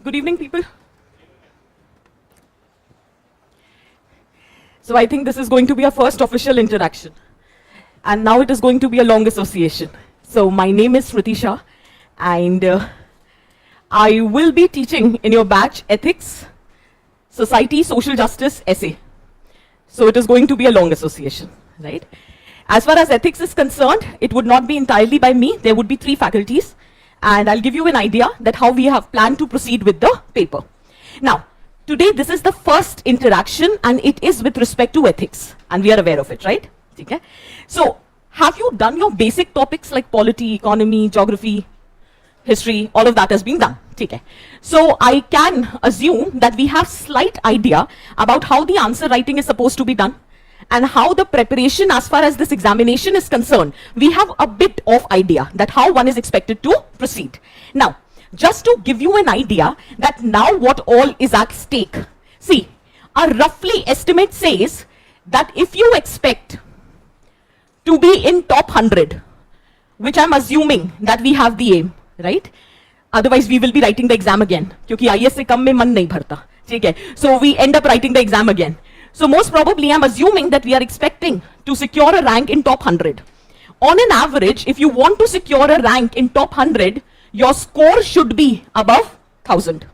Good evening, people. So I think this is going to be our first official interaction. And now it is going to be a long association. So my name is Smriti Shah, and I will be teaching in your batch Ethics, Society, Social Justice, Essay. So it is going to be a long association, right? As far as ethics is concerned, it would not be entirely by me. There would be 3 faculties. And I'll give you an idea that how we have planned to proceed with the paper. Now, today this is the first interaction, and it is with respect to ethics. And we are aware of it, right? Okay? So, have you done your basic topics like polity, economy, geography, history? All of that has been done. Okay? So, I can assume that we have slight idea about how the answer writing is supposed to be done, and how the preparation as far as this examination is concerned. We have a bit of idea that how one is expected to proceed. Now, just to give you an idea that now what all is at stake. See, a roughly estimate says that if you expect to be in top 100, which I'm assuming that we have the aim, right? Otherwise we will be writing the exam again. Kyunki IS se kam mein man nahi bharta. Okay? So we end up writing the exam again. So most probably I'm assuming that we are expecting to secure a rank in top 100. On an average, if you want to secure a rank in top 100, your score should be above 1000.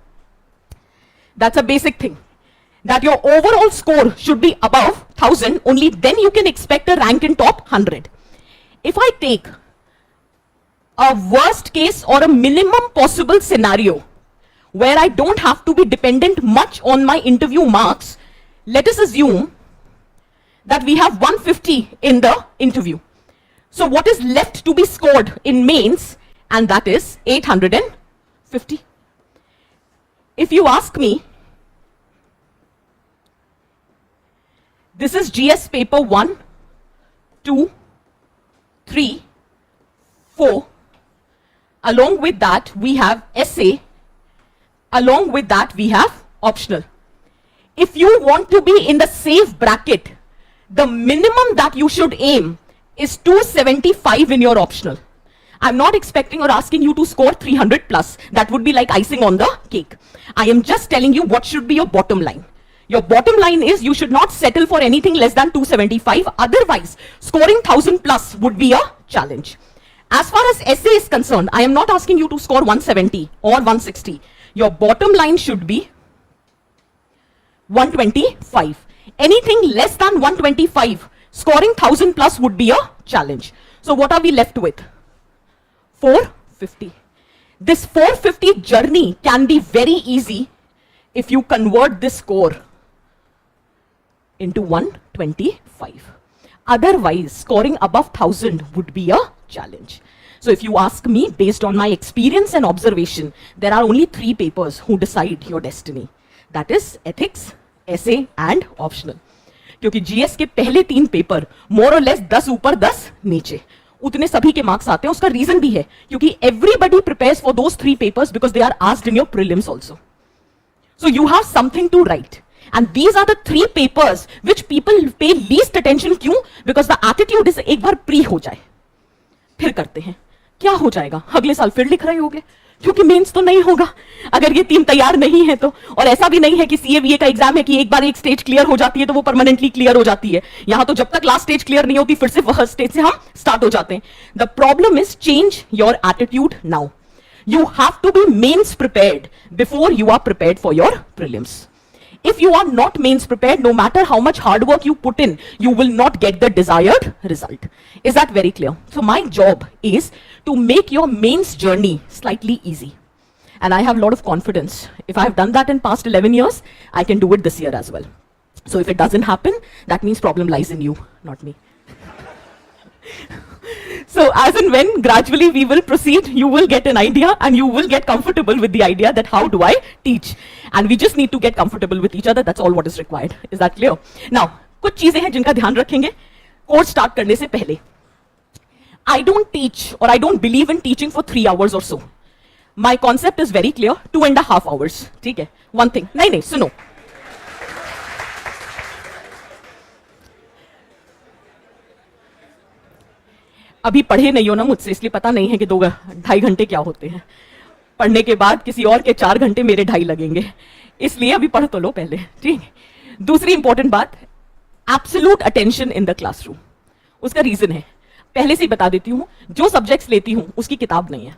That's a basic thing. That your overall score should be above 1000, only then you can expect a rank in top 100. If I take a worst case or a minimum possible scenario where I don't have to be dependent much on my interview marks, let us assume that we have 150 in the interview. So what is left to be scored in mains? And that is 850. If you ask me, this is GS paper 1, 2, 3, 4. Along with that, we have essay. Along with that, we have optional. If you want to be in the safe bracket, the minimum that you should aim is 275 in your optional. I'm not expecting or asking you to score 300 plus. That would be like icing on the cake. I am just telling you what should be your bottom line. Your bottom line is you should not settle for anything less than 275. Otherwise, scoring 1000 plus would be a challenge. As far as essay is concerned, I am not asking you to score 170 or 160. Your bottom line should be 125. Anything less than 125, scoring 1000 plus would be a challenge. So what are we left with? 450. This 450 journey can be very easy if you convert this score into 125. Otherwise, scoring above 1000 would be a challenge. So if you ask me, based on my experience and observation, there are only 3 papers who decide your destiny. That is ethics, essay and optional. क्योंकि GS के पहले 3 paper more or less 10 ऊपर 10 नीचे उतने सभी के marks आते हैं. उसका रीजन भी है क्योंकि everybody prepares for those 3 papers because they are asked in your prelims also. So you have something to write. And these are the 3 papers which people pay least attention. क्यों? Because the attitude is एक बार pre हो जाए फिर करते हैं. क्या हो जाएगा? अगले साल फिर लिख रहे होगे क्योंकि मेंस तो नहीं होगा अगर ये 3 तैयार नहीं है तो. और ऐसा भी नहीं है कि सीए का एग्जाम है कि एक बार एक स्टेज क्लियर हो जाती है तो वो परमानेंटली क्लियर हो जाती है. यहां तो जब तक लास्ट स्टेज क्लियर नहीं होती फिर से फर्स्ट स्टेज से हम स्टार्ट हो जाते हैं. The problem is change your attitude now. You have to be mains prepared before you are prepared for your prelims. If you are not mains prepared, no matter how much hard work you put in, you will not get the desired result. Is that very clear? So my job is to make your mains journey slightly easy. And I have a lot of confidence. If I have done that in past 11 years, I can do it this year as well. So if it doesn't happen, that means problem lies in you, not me. So as and when gradually we will proceed, you will get an idea and you will get comfortable with the idea that how do I teach. And we just need to get comfortable with each other. That's all what is required. Is that clear? Now, कुछ चीजें हैं जिनका ध्यान रखेंगे course start करने से पहले. I don't teach or I don't believe in teaching for 3 hours or so. My concept is very clear, 2.5 hours. ठीक है? One thing. नहीं, सुनो. अभी पढ़े नहीं हो ना मुझसे, इसलिए पता नहीं है कि 2-2.5 घंटे क्या होते हैं। पढ़ने के बाद किसी और के 4 घंटे, मेरे 2.5 लगेंगे, इसलिए अभी पढ़ तो लो पहले, ठीक। दूसरी इंपॉर्टेंट बात, absolute attention in the classroom. उसका रीजन है, पहले से ही बता देती हूं, जो सब्जेक्ट्स लेती हूं उसकी किताब नहीं है।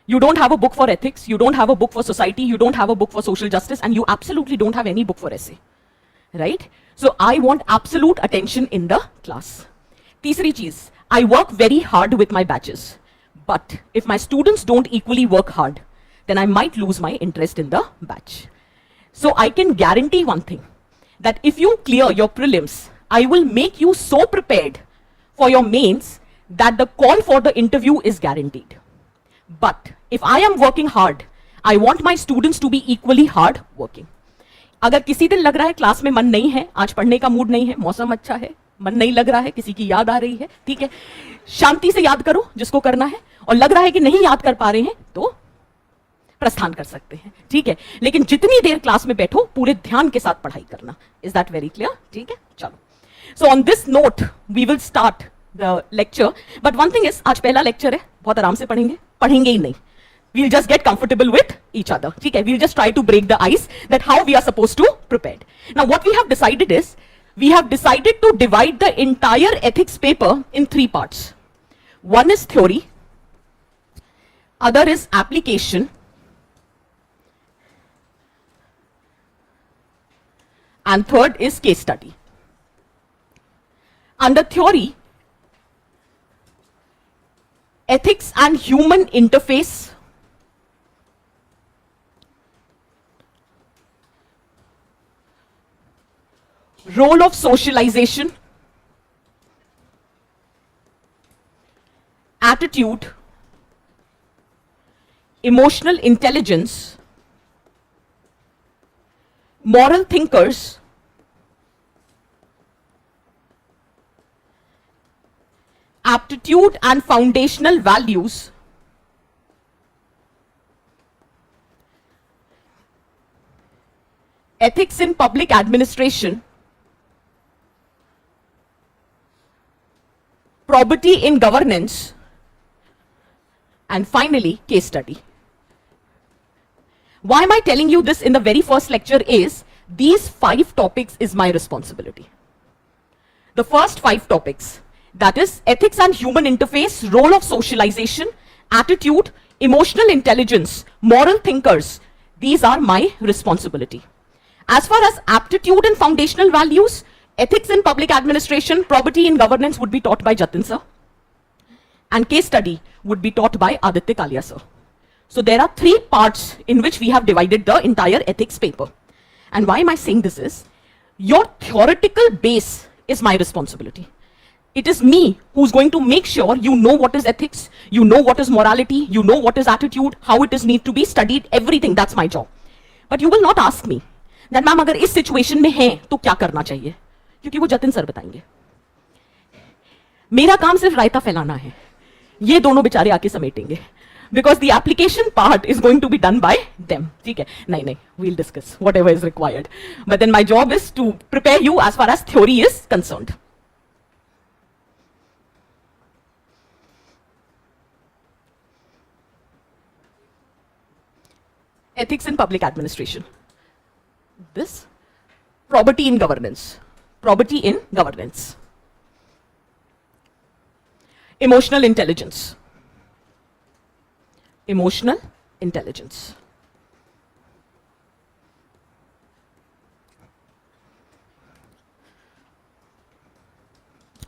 You don't have a book for ethics, you don't have a book for society, you don't have a book for social justice, and you absolutely don't have any book for essay, right? So I want absolute attention in the class. तीसरी चीज, I work very hard with my batches, but if my students don't equally work hard, then I might lose my interest in the batch. So I can guarantee one thing, that if you clear your prelims, I will make you so prepared for your mains that the call for the interview is guaranteed. But if I am working hard, I want my students to be equally hard working. अगर किसी दिन लग रहा है class में मन नहीं है, आज पढ़ने का मूड नहीं है, मौसम अच्छा है, मन नहीं लग रहा है, किसी की याद आ रही है, ठीक है, शांति से याद करो जिसको करना है, और लग रहा है कि नहीं याद कर पा रहे हैं तो प्रस्थान कर सकते हैं, ठीक है। लेकिन जितनी देर क्लास में बैठो पूरे ध्यान के साथ पढ़ाई करना। Is that very clear? ठीक है, चलो। So on this note we will start the lecture, but one thing is, आज पहला लेक्चर है, बहुत आराम से पढ़ेंगे ही नहीं, we'll just get comfortable with each other, ठीक है, we'll just try to break the ice that how we are supposed to prepare. Now what we have decided is, we have decided to divide the entire ethics paper in 3 parts. One is theory, other is application, and third is case study. Under theory, ethics and human interface, role of socialization, attitude, emotional intelligence, moral thinkers, aptitude and foundational values, ethics in public administration, probity in governance, and finally case study. Why am I telling you this in the very first lecture is, these 5 topics is my responsibility. The first 5 topics, that is ethics and human interface, role of socialization, attitude, emotional intelligence, moral thinkers, these are my responsibility. As far as aptitude and foundational values, ethics in public administration, probity in governance would be taught by Jatin sir, and case study would be taught by Aditya Kalia sir. So there are 3 parts in which we have divided the entire ethics paper. And why am I saying this is, your theoretical base is my responsibility. It is me who's going to make sure you know what is ethics, you know what is morality, you know what is attitude, how it is need to be studied, everything, that's my job. But you will not ask me that ma'am अगर इस situation में है तो क्या करना चाहिए, क्योंकि वो जतिन सर बताएंगे। मेरा काम सिर्फ रायता फैलाना है, ये दोनों बेचारे आके समेटेंगे, because the application part is going to be done by them. ठीक है, नहीं, we'll discuss whatever is required. But then my job is to prepare you as far as theory is concerned. Ethics in public administration. This, probity in governance. Probity in governance. Emotional intelligence. Emotional intelligence.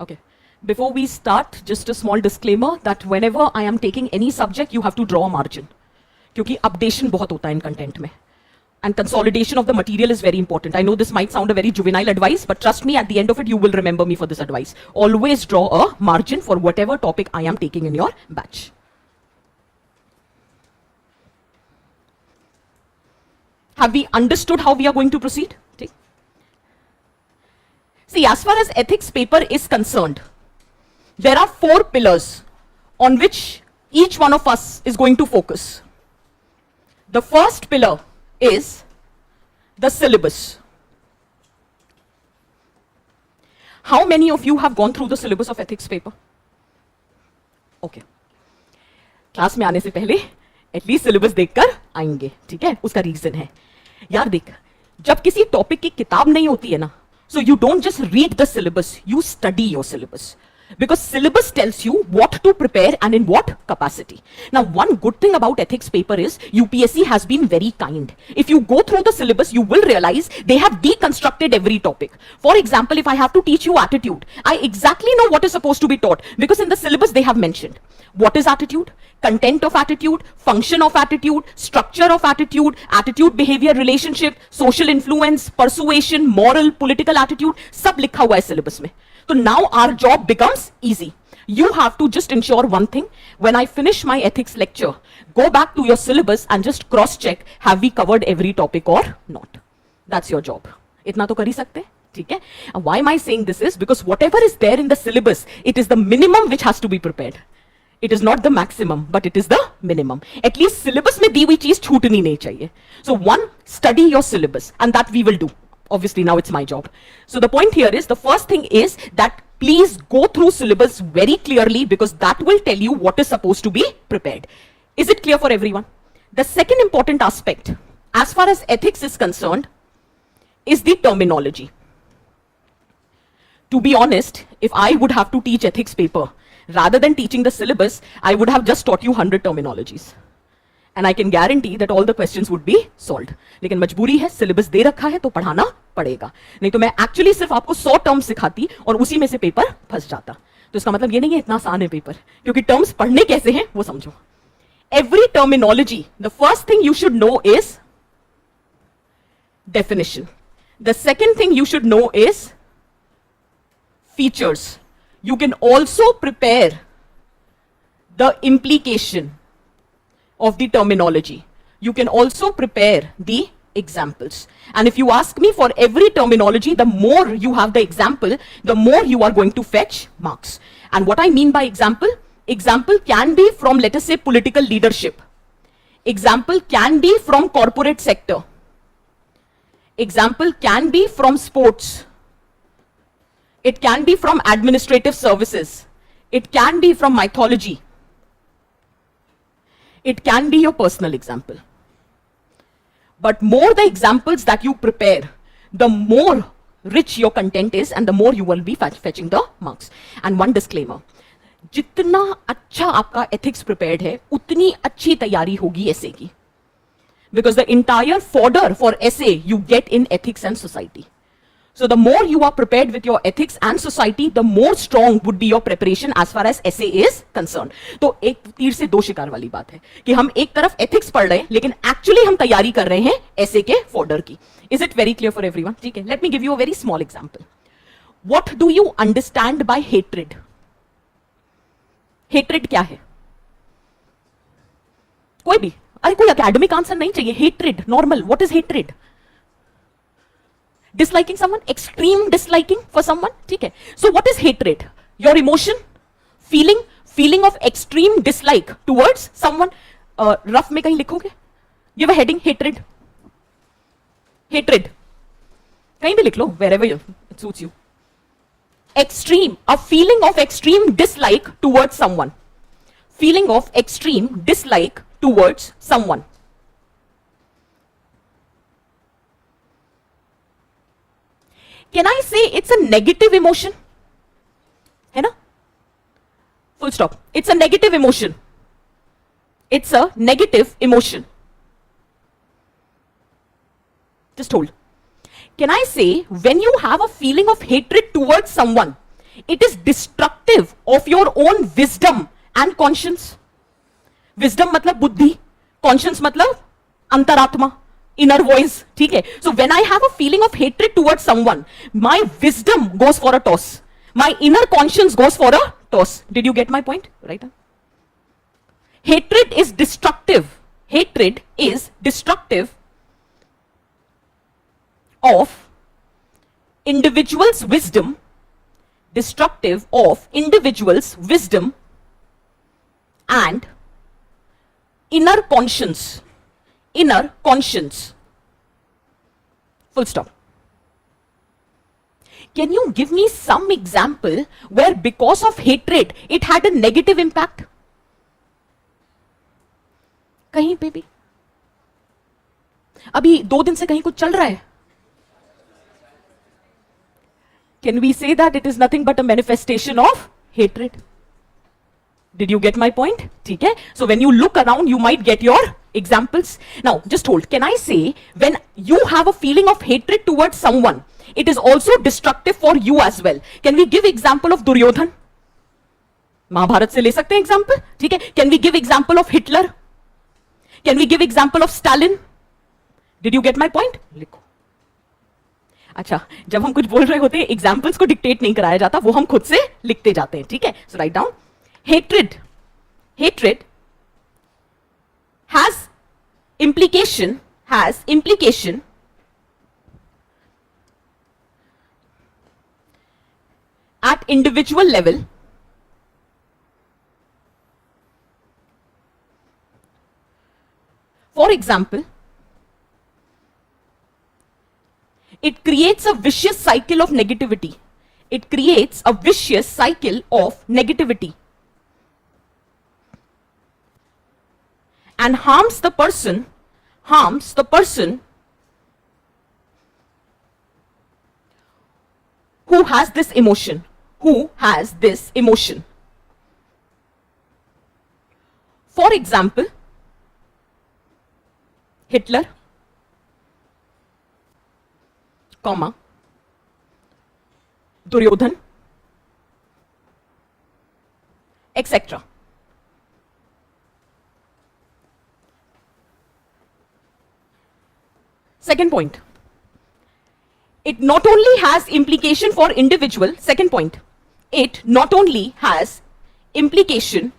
Okay. Before we start, just a small disclaimer that whenever I am taking any subject, you have to draw a margin. क्योंकि updation बहुत होता है इन content में, and consolidation of the material is very important. I know this might sound a very juvenile advice, but trust me, at the end of it, you will remember me for this advice. Always draw a margin for whatever topic I am taking in your batch. Have we understood how we are going to proceed? See, as far as ethics paper is concerned, there are 4 pillars on which each one of us is going to focus. The first pillar is the syllabus. How many of you have gone through the syllabus of ethics paper? Okay, class में आने से पहले at least syllabus देखकर आएंगे, ठीक है? उसका reason है, यार देख, जब किसी टॉपिक की किताब नहीं होती है ना, so you don't just read the syllabus, you study your syllabus. Because syllabus tells you what to prepare and in what capacity. Now, one good thing about ethics paper is UPSC has been very kind. If you go through the syllabus, you will realize they have deconstructed every topic. For example, if I have to teach you attitude, I exactly know what is supposed to be taught because in the syllabus they have mentioned what is attitude, content of attitude, function of attitude, structure of attitude, attitude behavior relationship, social influence, persuasion, moral, political attitude, सब लिखा हुआ है syllabus में. So now our job becomes easy. You have to just ensure one thing. When I finish my ethics lecture, go back to your syllabus and just cross check, have we covered every topic or not? That's your job. इतना तो कर ही सकते, ठीक है? Why am I saying this is because whatever is there in the syllabus, it is the minimum which has to be prepared. It is not the maximum, but it is the minimum. At least syllabus में दी हुई चीज छूटनी नहीं चाहिए. So one, study your syllabus, and that we will do. Obviously now it's my job. So the point here is, the first thing is that please go through syllabus very clearly because that will tell you what is supposed to be prepared. Is it clear for everyone? The second important aspect as far as ethics is concerned is the terminology. To be honest, if I would have to teach ethics paper, rather than teaching the syllabus, I would have just taught you 100 terminologies. And I can guarantee that all the questions would be solved. लेकिन मजबूरी है, syllabus दे रखा है तो पढ़ाना पड़ेगा. नहीं तो मैं एक्चुअली सिर्फ आपको 100 टर्म्स सिखाती और उसी में से पेपर फंस जाता. तो इसका मतलब ये नहीं है इतना आसान है पेपर, क्योंकि टर्म्स पढ़ने कैसे हैं वो समझो. Every terminology, the first thing you should know is definition. The second thing you should know is features. You can also prepare the implication of the terminology. You can also prepare the examples. And if you ask me, for every terminology, the more you have the example, the more you are going to fetch marks. And what I mean by example, example can be from, let us say, political leadership. Example can be from corporate sector. Example can be from sports. It can be from administrative services. It can be from mythology. It can be your personal example. But more the examples that you prepare, the more rich your content is and the more you will be fetching the marks. And one disclaimer, जितना अच्छा आपका ethics prepared है, उतनी अच्छी तैयारी होगी essay की. Because the entire fodder for essay you get in ethics and society. So the more you are prepared with your ethics and society, the more strong would be your preparation as far as essay is concerned. तो एक तीर से दो शिकार वाली बात है कि हम एक तरफ ethics पढ़ रहे हैं लेकिन actually हम तैयारी कर रहे हैं essay के fodder की. Is it very clear for everyone? ठीक है. Let me give you a very small example. What do you understand by hatred? Hatred क्या है? कोई भी, अरे कोई academic answer नहीं चाहिए. Hatred, normal. What is hatred? Disliking someone, extreme disliking for someone, ठीक है. So what is hatred? Your emotion, feeling of extreme dislike towards someone. Rough में कहीं लिखोगे? Give a heading, hatred. Hatred. कहीं भी लिख लो, wherever it suits you. Extreme, a feeling of extreme dislike towards someone. Feeling of extreme dislike towards someone. Can I say it's a negative emotion? है ना? Full stop. It's a negative emotion. It's a negative emotion. Just hold. Can I say when you have a feeling of hatred towards someone, it is destructive of your own wisdom and conscience? Wisdom मतलब बुद्धि, conscience मतलब अंतरात्मा, inner voice, ठीक है. So when I have a feeling of hatred towards someone, my wisdom goes for a toss, my inner conscience goes for a toss. Did you get my point? Right? Hatred is destructive. Hatred is destructive of individual's wisdom, destructive of individual's wisdom and inner conscience. Inner conscience. Full stop. Can you give me some example where because of hatred it had a negative impact? कहीं पे भी? अभी 2 दिन से कहीं कुछ चल रहा है? Can we say that it is nothing but a manifestation of hatred? Did you get my point? ठीक है? So when you look around, you might get your examples. Now, just hold. Can I say, when you have a feeling of hatred towards someone, it is also destructive for you as well. Can we give example of Duryodhan? Mahabharat से ले सकते हैं example, ठीक है? Can we give example of Hitler? Can we give example of Stalin? Did you get my point? लिखो. अच्छा, जब हम कुछ बोल रहे होते हैं, एग्जाम्पल्स को डिक्टेट नहीं कराया जाता, वो हम खुद से लिखते जाते हैं, ठीक है? So write down. Hatred has implication at individual level. For example, it creates a vicious cycle of negativity. It creates a vicious cycle of negativity and harms the person who has this emotion. For example, Hitler, comma, Duryodhan, etc. Second point. It not only has implication for individual. Second point. It not only has implication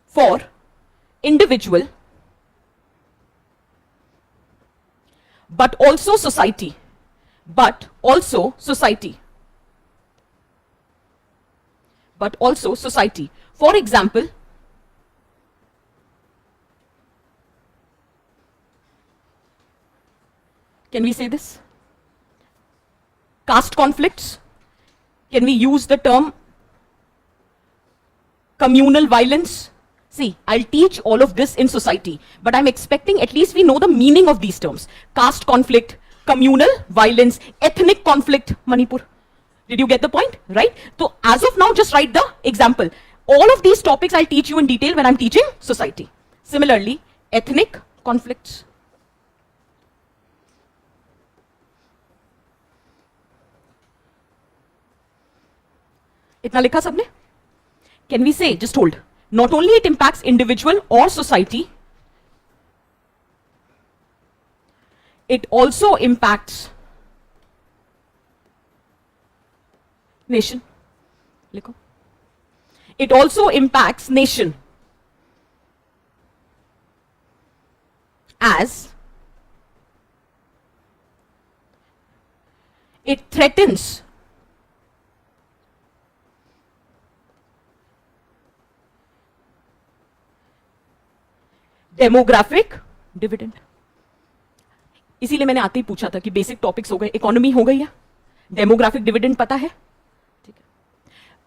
for individual, but also society. For example, can we say this? Caste conflicts. Can we use the term communal violence? See, I'll teach all of this in society, but I'm expecting at least we know the meaning of these terms. Caste conflict, communal violence, ethnic conflict, Manipur. Did you get the point? Right? So as of now, just write the example. All of these topics I'll teach you in detail when I'm teaching society. Similarly, ethnic conflicts. इतना लिखा सबने? Can we say, just hold, not only it impacts individual or society, it also impacts nation. लिखो. It also impacts nation as it threatens demographic dividend. इसीलिए मैंने आते ही पूछा था कि बेसिक टॉपिक्स हो गए, इकोनॉमी हो गई है, डेमोग्राफिक डिविडेंड पता है, ठीक है?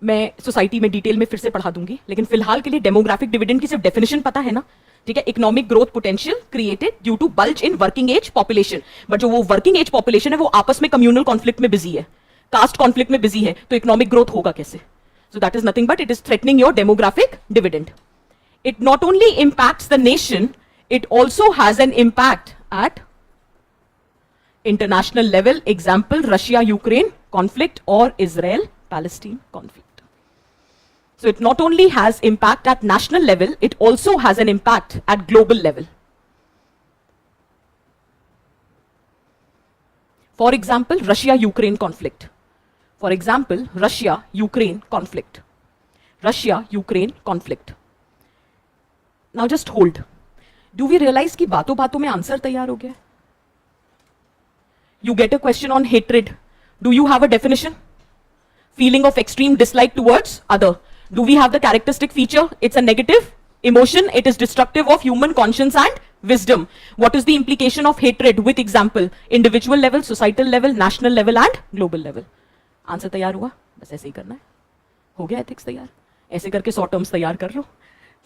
मैं सोसाइटी में डिटेल में फिर से पढ़ा दूंगी, लेकिन फिलहाल के लिए डेमोग्राफिक डिविडेंड की सिर्फ डेफिनेशन पता है ना, ठीक है? Economic growth potential created due to bulge in working age population. But जो वो वर्किंग एज पॉपुलेशन है वो आपस में कम्युनल कॉन्फ्लिक्ट में बिजी है, कास्ट कॉन्फ्लिक्ट में बिजी है, तो इकोनॉमिक ग्रोथ होगा कैसे? So that is nothing but it is threatening your demographic dividend. It not only impacts the nation, it also has an impact at international level. Example, Russia-Ukraine conflict or Israel-Palestine conflict. So it not only has impact at national level, it also has an impact at global level. For example, Russia-Ukraine conflict. Russia-Ukraine conflict. Now just hold. Do we realize कि बातों बातों में answer तैयार हो गया? You get a question on hatred. Do you have a definition? Feeling of extreme dislike towards other. Do we have the characteristic feature? It's a negative emotion. It is destructive of human conscience and wisdom. What is the implication of hatred? With example, individual level, societal level, national level and global level. Answer तैयार हुआ? बस ऐसे ही करना है. हो गया ethics तैयार? ऐसे करके 100 टर्म्स तैयार कर लो.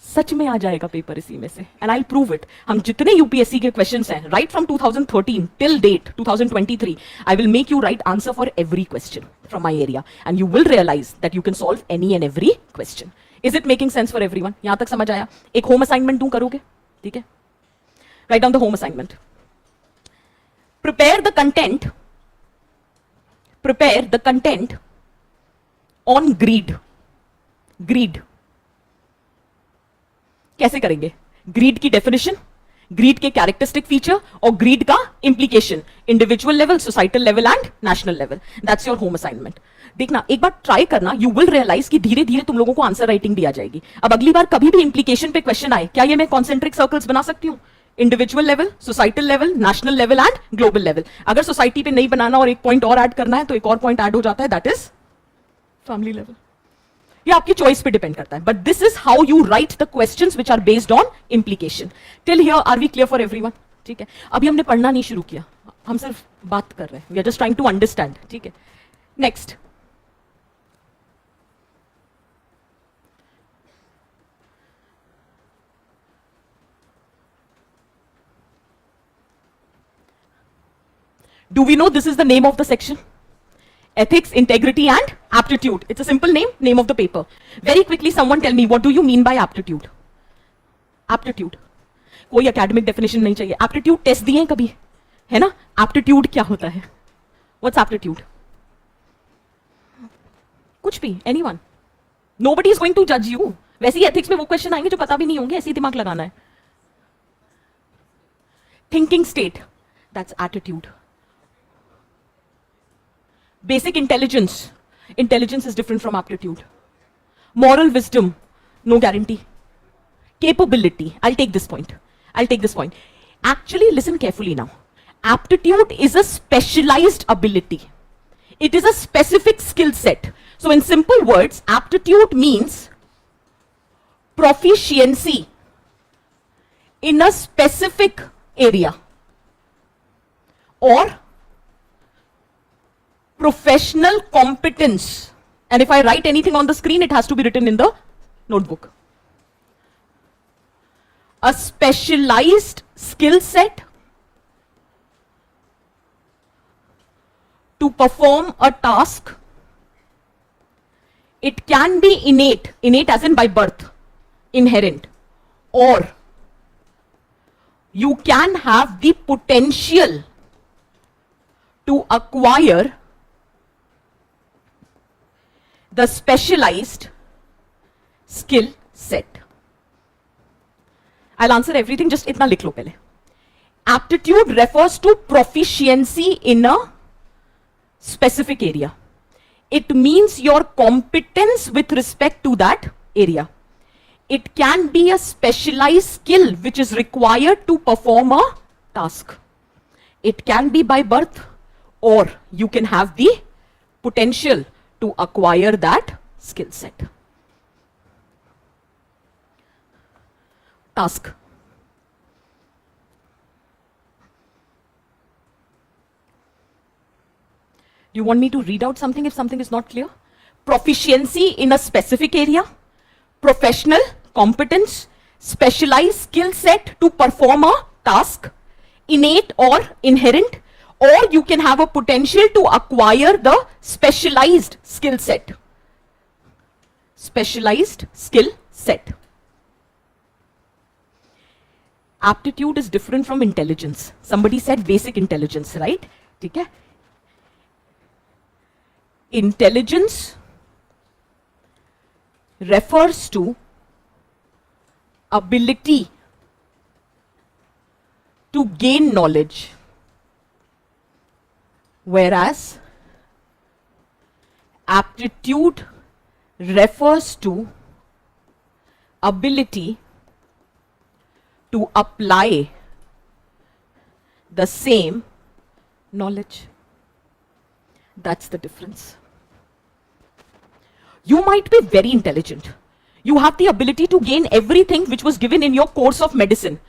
सच में आ जाएगा पेपर इसी में से, एंड आई प्रूव इट. हम जितने यूपीएससी के क्वेश्चंस हैं right from 2013 till date 2023, I will make you write answer for every question from my area, and you will realise that you can solve any and every question. Is it making sense for everyone? यहां तक समझ आया? एक home assignment दूं, करोगे? ठीक है, write down the home assignment. prepare the content on greed. कैसे करेंगे? ग्रीड की डेफिनेशन, ग्रीड के कैरेक्टरिस्टिक फीचर और ग्रीड का implication individual level, societal level and national level. That's your home assignment. देखना, एक बार ट्राई करना, यू विल रियलाइज कि धीरे धीरे तुम लोगों को आंसर राइटिंग दी आ जाएगी. अब अगली बार कभी भी इंप्लीकेशन पे क्वेश्चन आए, क्या ये मैं कॉन्सेंट्रिक सर्कल्स बना सकती हूँ? Individual level, societal level, national level and global level. अगर सोसाइटी पे नहीं बनाना और एक पॉइंट और ऐड करना है तो एक और पॉइंट ऐड हो जाता है, दैट इज फैमिली लेवल. ये आपकी चॉइस पे डिपेंड करता है, but this is how you write the questions which are based on implication. Till here are we clear for everyone? ठीक है, अभी हमने पढ़ना नहीं शुरू किया, हम सिर्फ बात कर रहे हैं. We are just trying to understand. ठीक है, next. Do we know this is the name of the section? Ethics, integrity and aptitude. It's a simple name of the paper. Very quickly someone tell me, what do you mean by aptitude? Aptitude. कोई academic definition नहीं चाहिए. Aptitude test दिए हैं कभी? है ना? Aptitude क्या होता है? What's aptitude? कुछ भी, anyone. Nobody is going to judge you. वैसे ही ethics में वो question आएंगे जो पता भी नहीं होंगे, ऐसे ही दिमाग लगाना है. Thinking state. That's attitude. Basic intelligence. Intelligence is different from aptitude. Moral wisdom. No guarantee. Capability. I'll take this point. Actually, listen carefully now. Aptitude is a specialized ability. It is a specific skill set. So in simple words, aptitude means proficiency in a specific area or professional competence. And if I write anything on the screen, it has to be written in the notebook. A specialized skill set to perform a task. It can be innate as in by birth, inherent, or you can have the potential to acquire the specialized skill set. I'll answer everything, just itna likh lo pehle. Aptitude refers to proficiency in a specific area. It means your competence with respect to that area. It can be a specialized skill which is required to perform a task. It can be by birth, or you can have the potential to acquire that skill set. Task. Do you want me to read out something if something is not clear? Proficiency in a specific area, professional competence, specialized skill set to perform a task, innate or inherent, or you can have a potential to acquire the specialized skill set. Specialized skill set. Aptitude is different from intelligence. Somebody said basic intelligence, right? ठीक है? Intelligence refers to ability to gain knowledge, whereas aptitude refers to ability to apply the same knowledge. That's the difference. You might be very intelligent. You have the ability to gain everything which was given in your course of medicine.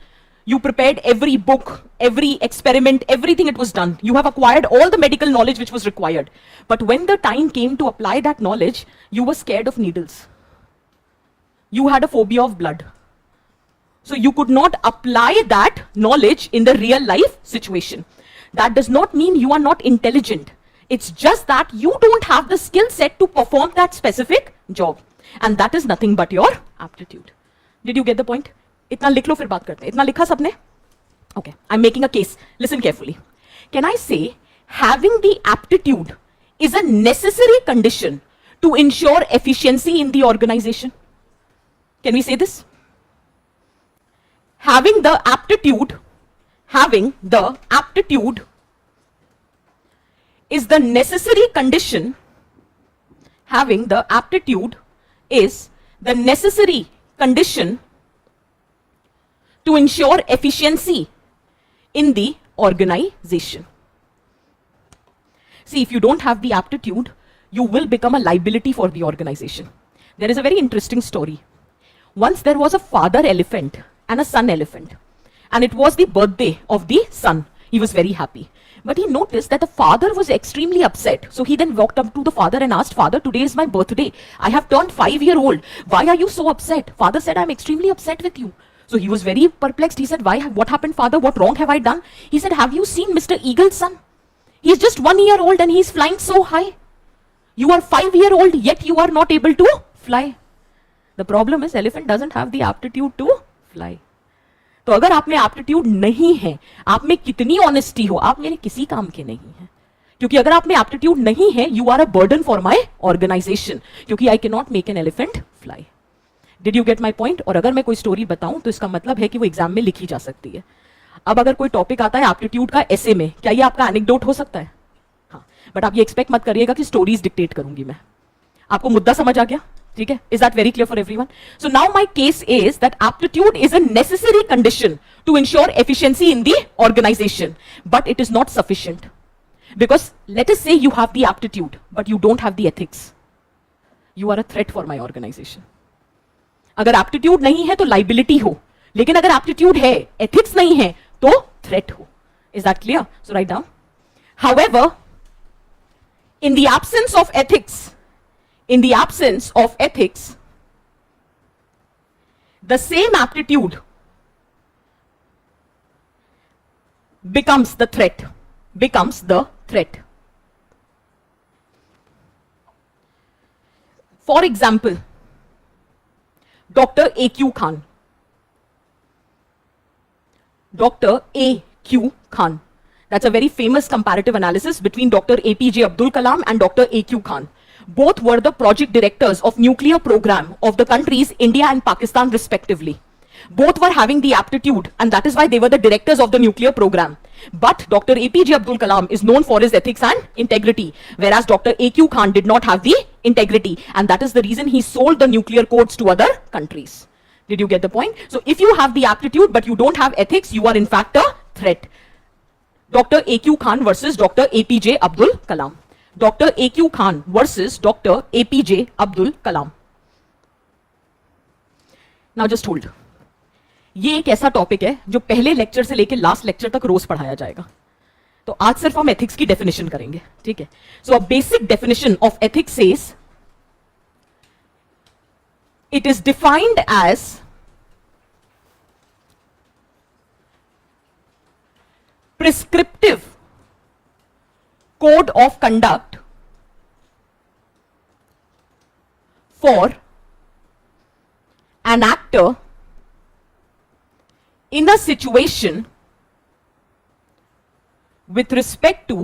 You prepared every book, every experiment, everything it was done. You have acquired all the medical knowledge which was required. But when the time came to apply that knowledge, you were scared of needles. You had a phobia of blood. So you could not apply that knowledge in the real life situation. That does not mean you are not intelligent. It's just that you don't have the skill set to perform that specific job. And that is nothing but your aptitude. Did you get the point? इतना लिख लो फिर बात करते हैं. इतना लिखा सबने? Okay, I'm making a case. Listen carefully. Can I say having the aptitude is a necessary condition to ensure efficiency in the organization? Can we say this? Having the aptitude is the necessary condition. Having the aptitude is the necessary condition to ensure efficiency in the organization. See, if you don't have the aptitude, you will become a liability for the organization. There is a very interesting story. Once there was a father elephant and a son elephant, and it was the birthday of the son. He was very happy. But he noticed that the father was extremely upset. So he then walked up to the father and asked, "Father, today is my birthday. I have turned 5-year-old. Why are you so upset?" Father said, "I'm extremely upset with you." So he was very perplexed. He said, "Why? What happened, father? What wrong have I done?" He said, "Have you seen Mr. Eagle's son? He's just 1-year-old and he's flying so high. You are 5-year-old, yet you are not able to fly." The problem is, elephant doesn't have the aptitude to fly. तो अगर आप में aptitude नहीं है, आप में कितनी honesty हो, आप मेरे किसी काम के नहीं है. क्योंकि अगर आप में एप्टीट्यूड नहीं है, you are a burden for my organization, क्योंकि I can not make an elephant fly. Did you get my point? और अगर मैं कोई स्टोरी बताऊं तो इसका मतलब है कि वो एग्जाम में लिखी जा सकती है. अब अगर कोई टॉपिक आता है एप्टीट्यूड का एसे में, क्या ये आपका एनेक्डोट हो सकता है? हाँ, बट आप ये एक्सपेक्ट मत करिएगा कि स्टोरीज डिक्टेट करूंगी मैं. आपको मुद्दा समझ आ गया? ठीक है? Is that very clear for everyone? So now my case is that aptitude is a necessary condition to ensure efficiency in the organization, but it is not sufficient. Because let us say you have the aptitude, but you don't have the ethics. You are a threat for my organization. अगर aptitude नहीं है तो liability हो, लेकिन अगर aptitude है, ethics नहीं है, तो threat हो. Is that clear? So write down. However, in the absence of ethics, the same aptitude becomes the threat. For example, Dr. A.Q. Khan. That's a very famous comparative analysis between Dr. APJ Abdul Kalam and Dr. A.Q. Khan. Both were the project directors of nuclear program of the countries India and Pakistan respectively. Both were having the aptitude, and that is why they were the directors of the nuclear program. But Dr. APJ Abdul Kalam is known for his ethics and integrity, whereas Dr. A.Q. Khan did not have the integrity, and that is the reason he sold the nuclear codes to other countries. Did you get the point? So if you have the aptitude but you don't have ethics, you are in fact a threat. Dr. A.Q. Khan versus Dr. APJ Abdul Kalam. Dr. A.Q. Khan versus Dr. APJ Abdul Kalam. Now just hold. ये एक ऐसा topic है जो पहले lecture से लेकर last lecture तक रोज पढ़ाया जाएगा. तो आज सिर्फ हम एथिक्स की डेफिनेशन करेंगे. ठीक है? So a basic definition of ethics says it is defined as prescriptive code of conduct for an actor in a situation with respect to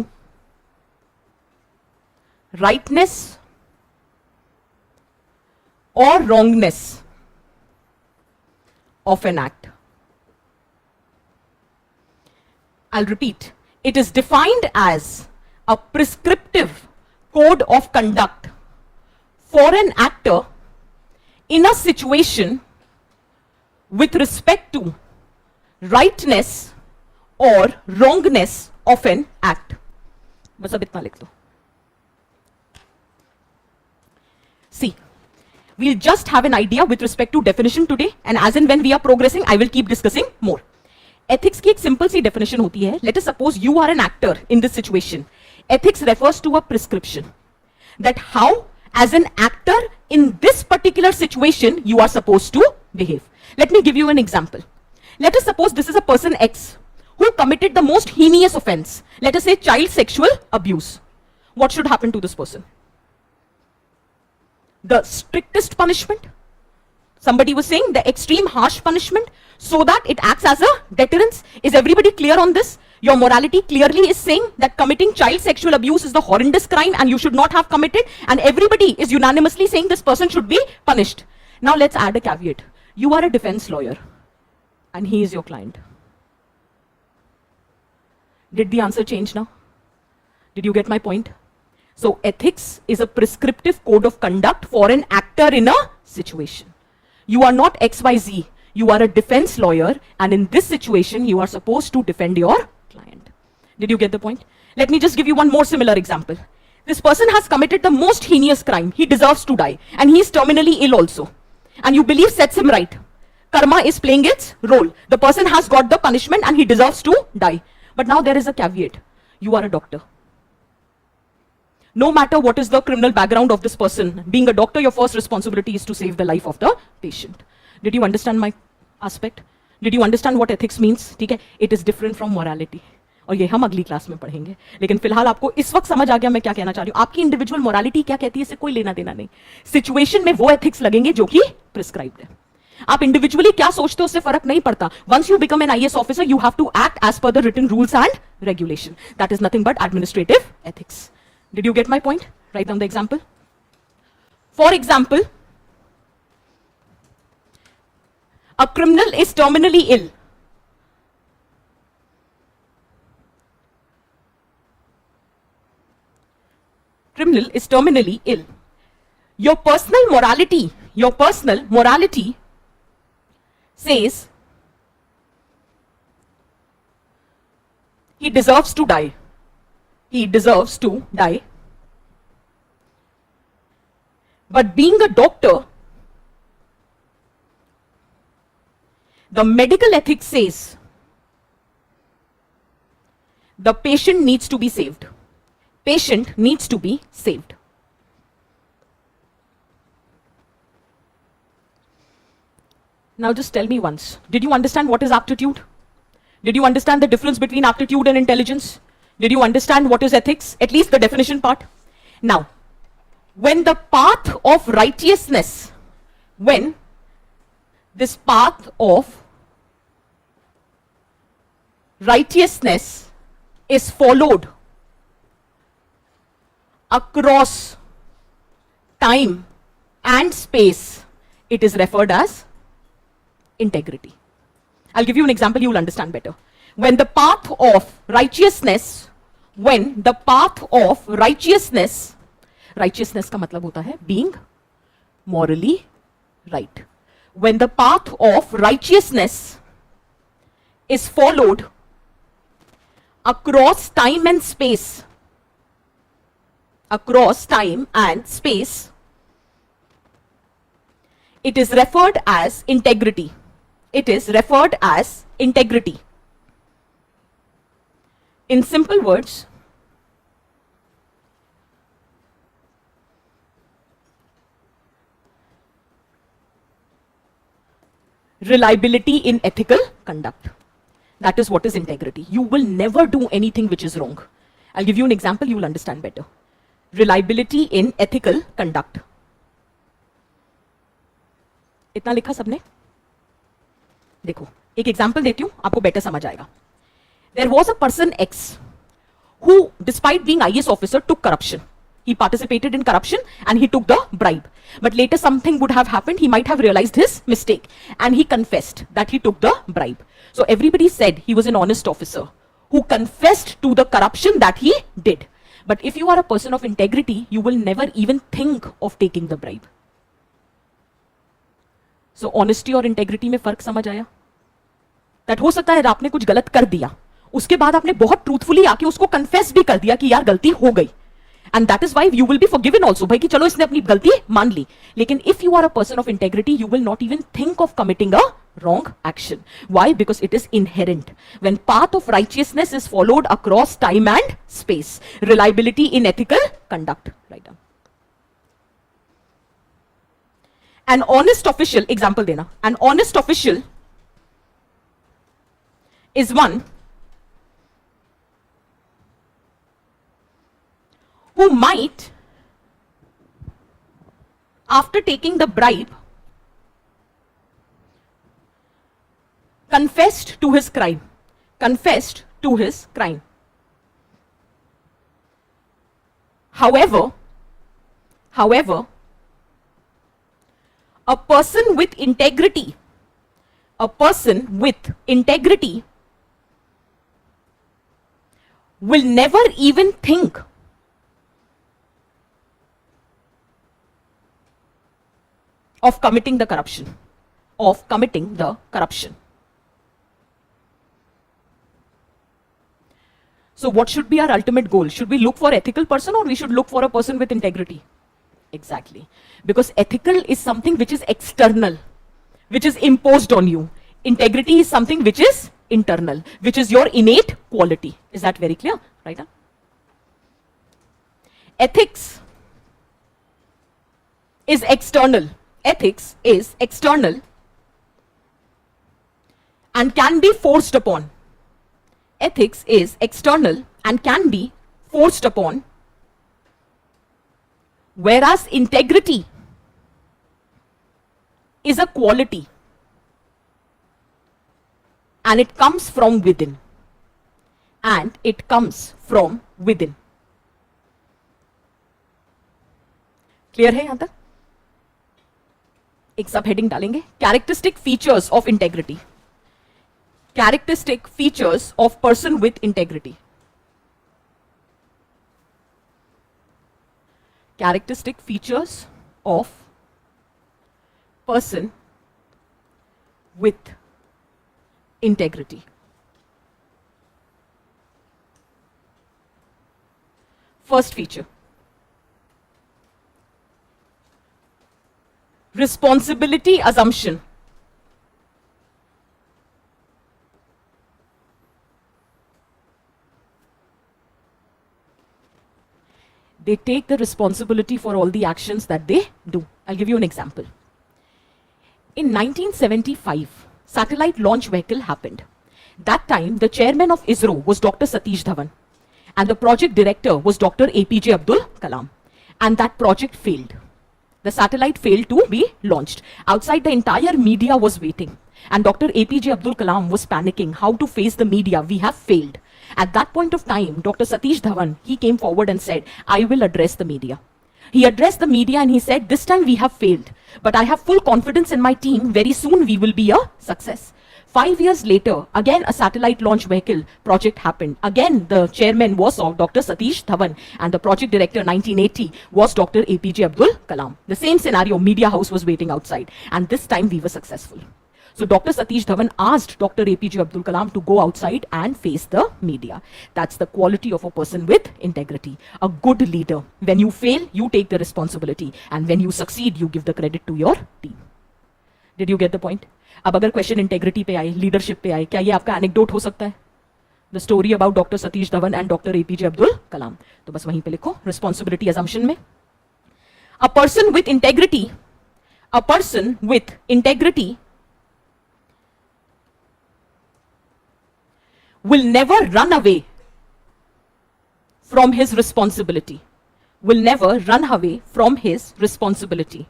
rightness or wrongness of an act. I'll repeat. It is defined as a prescriptive code of conduct for an actor in a situation with respect to rightness or wrongness of an act. बस अब इतना लिख दो. See, we'll just have an idea with respect to definition today, and as and when we are progressing, I will keep discussing more. Ethics की एक simple सी definition होती है. Let us suppose you are an actor in this situation. Ethics refers to a prescription that how as an actor in this particular situation you are supposed to behave. Let me give you an example. Let us suppose this is a person X who committed the most heinous offense. Let us say child sexual abuse. What should happen to this person? The strictest punishment. Somebody was saying the extreme harsh punishment so that it acts as a deterrence. Is everybody clear on this? Your morality clearly is saying that committing child sexual abuse is the horrendous crime and you should not have committed, and everybody is unanimously saying this person should be punished. Now let's add a caveat. You are a defense lawyer and he is your client. Did the answer change now? Did you get my point? So ethics is a prescriptive code of conduct for an actor in a situation. You are not XYZ. You are a defense lawyer, and in this situation, you are supposed to defend your client. Did you get the point? Let me just give you one more similar example. This person has committed the most heinous crime. He deserves to die, and he is terminally ill also. And you believe sets him right. Karma is playing its role. The person has got the punishment and he deserves to die. But now there is a caveat. You are a doctor. No matter what is the criminal background of this person, being a doctor, your first responsibility is to save the life of the patient. Did you understand my aspect? Did you understand what ethics means? ठीक है? It is different from morality. और ये हम अगली class में पढ़ेंगे. लेकिन फिलहाल आपको इस वक्त समझ आ गया मैं क्या कहना चाह रही हूँ. आपकी इंडिविजुअल मोरालिटी क्या कहती है इससे कोई लेना देना नहीं. सिचुएशन में वो एथिक्स लगेंगे जो कि प्रिस्क्राइब्ड है. आप इंडिविजुअली क्या सोचते हो उससे फर्क नहीं पड़ता. Once you become an IAS officer you have to act as per the written rules and regulation. That is nothing but administrative ethics. Did you get my point? Write down the example. For example, a criminal is terminally ill. Criminal is terminally ill. Your personal morality says he deserves to die. He deserves to die. But being a doctor, the medical ethics says the patient needs to be saved. Patient needs to be saved. Now just tell me once, did you understand what is aptitude? Did you understand the difference between aptitude and intelligence? Did you understand what is ethics? At least the definition part. Now, when the path of righteousness, when this path of righteousness is followed across time and space, it is referred as integrity. I'll give you an example, you will understand better. When the path of righteousness, righteousness का मतलब होता है being morally right. When the path of righteousness is followed across time and space, it is referred as integrity. It is referred as integrity. In simple words, reliability in ethical conduct. That is what is integrity. You will never do anything which is wrong. I'll give you an example, you will understand better. Reliability in ethical conduct. इतना लिखा सबने? देखो, एक example देती हूं, आपको better समझ आएगा. There was a person X who, despite being IAS officer, took corruption. He participated in corruption and he took the bribe. But later something would have happened. He might have realized his mistake and he confessed that he took the bribe. So everybody said he was an honest officer who confessed to the corruption that he did. But if you are a person of integrity, you will never even think of taking the bribe. So honesty और integrity में फर्क समझ आया? That हो सकता है आपने कुछ गलत कर दिया, उसके बाद आपने बहुत ट्रूथफुली आके उसको कन्फेस भी कर दिया कि यार गलती हो गई. And that is why you will be forgiven also. भाई कि चलो इसने अपनी गलती मान ली. लेकिन if you are a person of integrity, you will not even think of committing a wrong action. Why? Because it is inherent. When path of righteousness is followed across time and space. Reliability in ethical conduct. Right down. An honest official, example देना, an honest official is one who might, after taking the bribe, confessed to his crime. Confessed to his crime. However, a person with integrity will never even think of committing the corruption. So what should be our ultimate goal? Should we look for ethical person or we should look for a person with integrity? Exactly. Because ethical is something which is external, which is imposed on you. Integrity is something which is internal, which is your innate quality. Is that very clear? Right? Huh? Ethics is external. Ethics is external and can be forced upon. Ethics is external and can be forced upon, whereas integrity is a quality and it comes from within. Clear है यहाँ तक? एक सब heading डालेंगे, characteristic features of integrity. Characteristic features of person with integrity. Characteristic features of person with integrity. First feature. Responsibility assumption. They take the responsibility for all the actions that they do. I'll give you an example. In 1975, satellite launch vehicle happened. That time, the chairman of ISRO was Dr. Satish Dhawan, and the project director was Dr. APJ Abdul Kalam. And that project failed. The satellite failed to be launched. Outside, the entire media was waiting. And Dr. APJ Abdul Kalam was panicking how to face the media. We have failed. At that point of time, Dr. Satish Dhawan, he came forward and said, I will address the media. He addressed the media and he said, this time we have failed, but I have full confidence in my team. Very soon we will be a success. 5 years later, again a satellite launch vehicle project happened. Again, the chairman was Dr. Satish Dhawan and the project director 1980 was Dr. APJ Abdul Kalam. The same scenario, media house was waiting outside, and this time we were successful. So Dr. Satish Dhawan asked Dr. APJ Abdul Kalam to go outside and face the media. That's the quality of a person with integrity. A good leader. When you fail, you take the responsibility. And when you succeed, you give the credit to your team. Did you get the point? अब अगर question integrity पे आए, leadership पे आए, क्या ये आपका anecdote हो सकता है? The story about doctor Satish Dhawan and doctor APJ Abdul Kalam. तो बस वहीं पे लिखो रिस्पॉन्सिबिलिटी असम्पशन में. A person with integrity will never run away from his responsibility. Will never run away from his responsibility.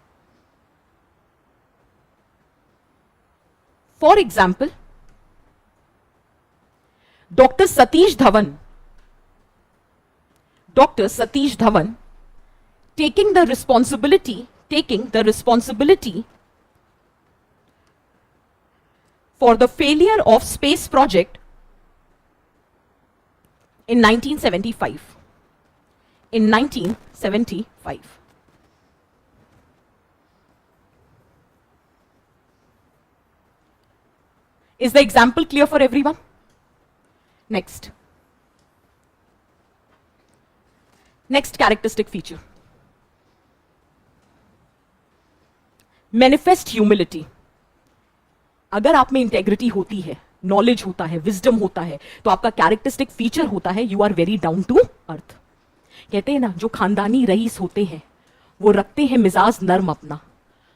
For example, Dr. Satish Dhawan taking the responsibility for the failure of space project in 1975. Is the example clear for everyone? Next characteristic feature. Manifest humility. अगर आप में integrity होती है, knowledge होता है, wisdom होता है, तो आपका कैरेक्टरिस्टिक फीचर होता है you are very down to earth. कहते हैं ना, जो खानदानी रईस होते हैं वो रखते हैं मिजाज नर्म अपना,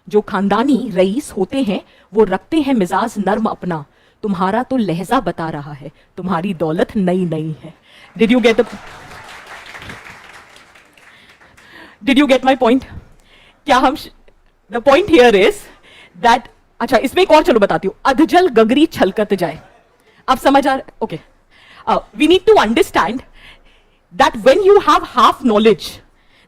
जो खानदानी रईस होते हैं वो रखते हैं मिजाज नर्म अपना, तुम्हारा तो लहजा बता रहा है, तुम्हारी दौलत नई नई है. Did you get my point? क्या हम the point here is that, अच्छा इसमें एक और चलो बताती हूं, अधजल गगरी छलकत जाए. अब समझ आ रहा? Okay, we need to understand that when you have half knowledge,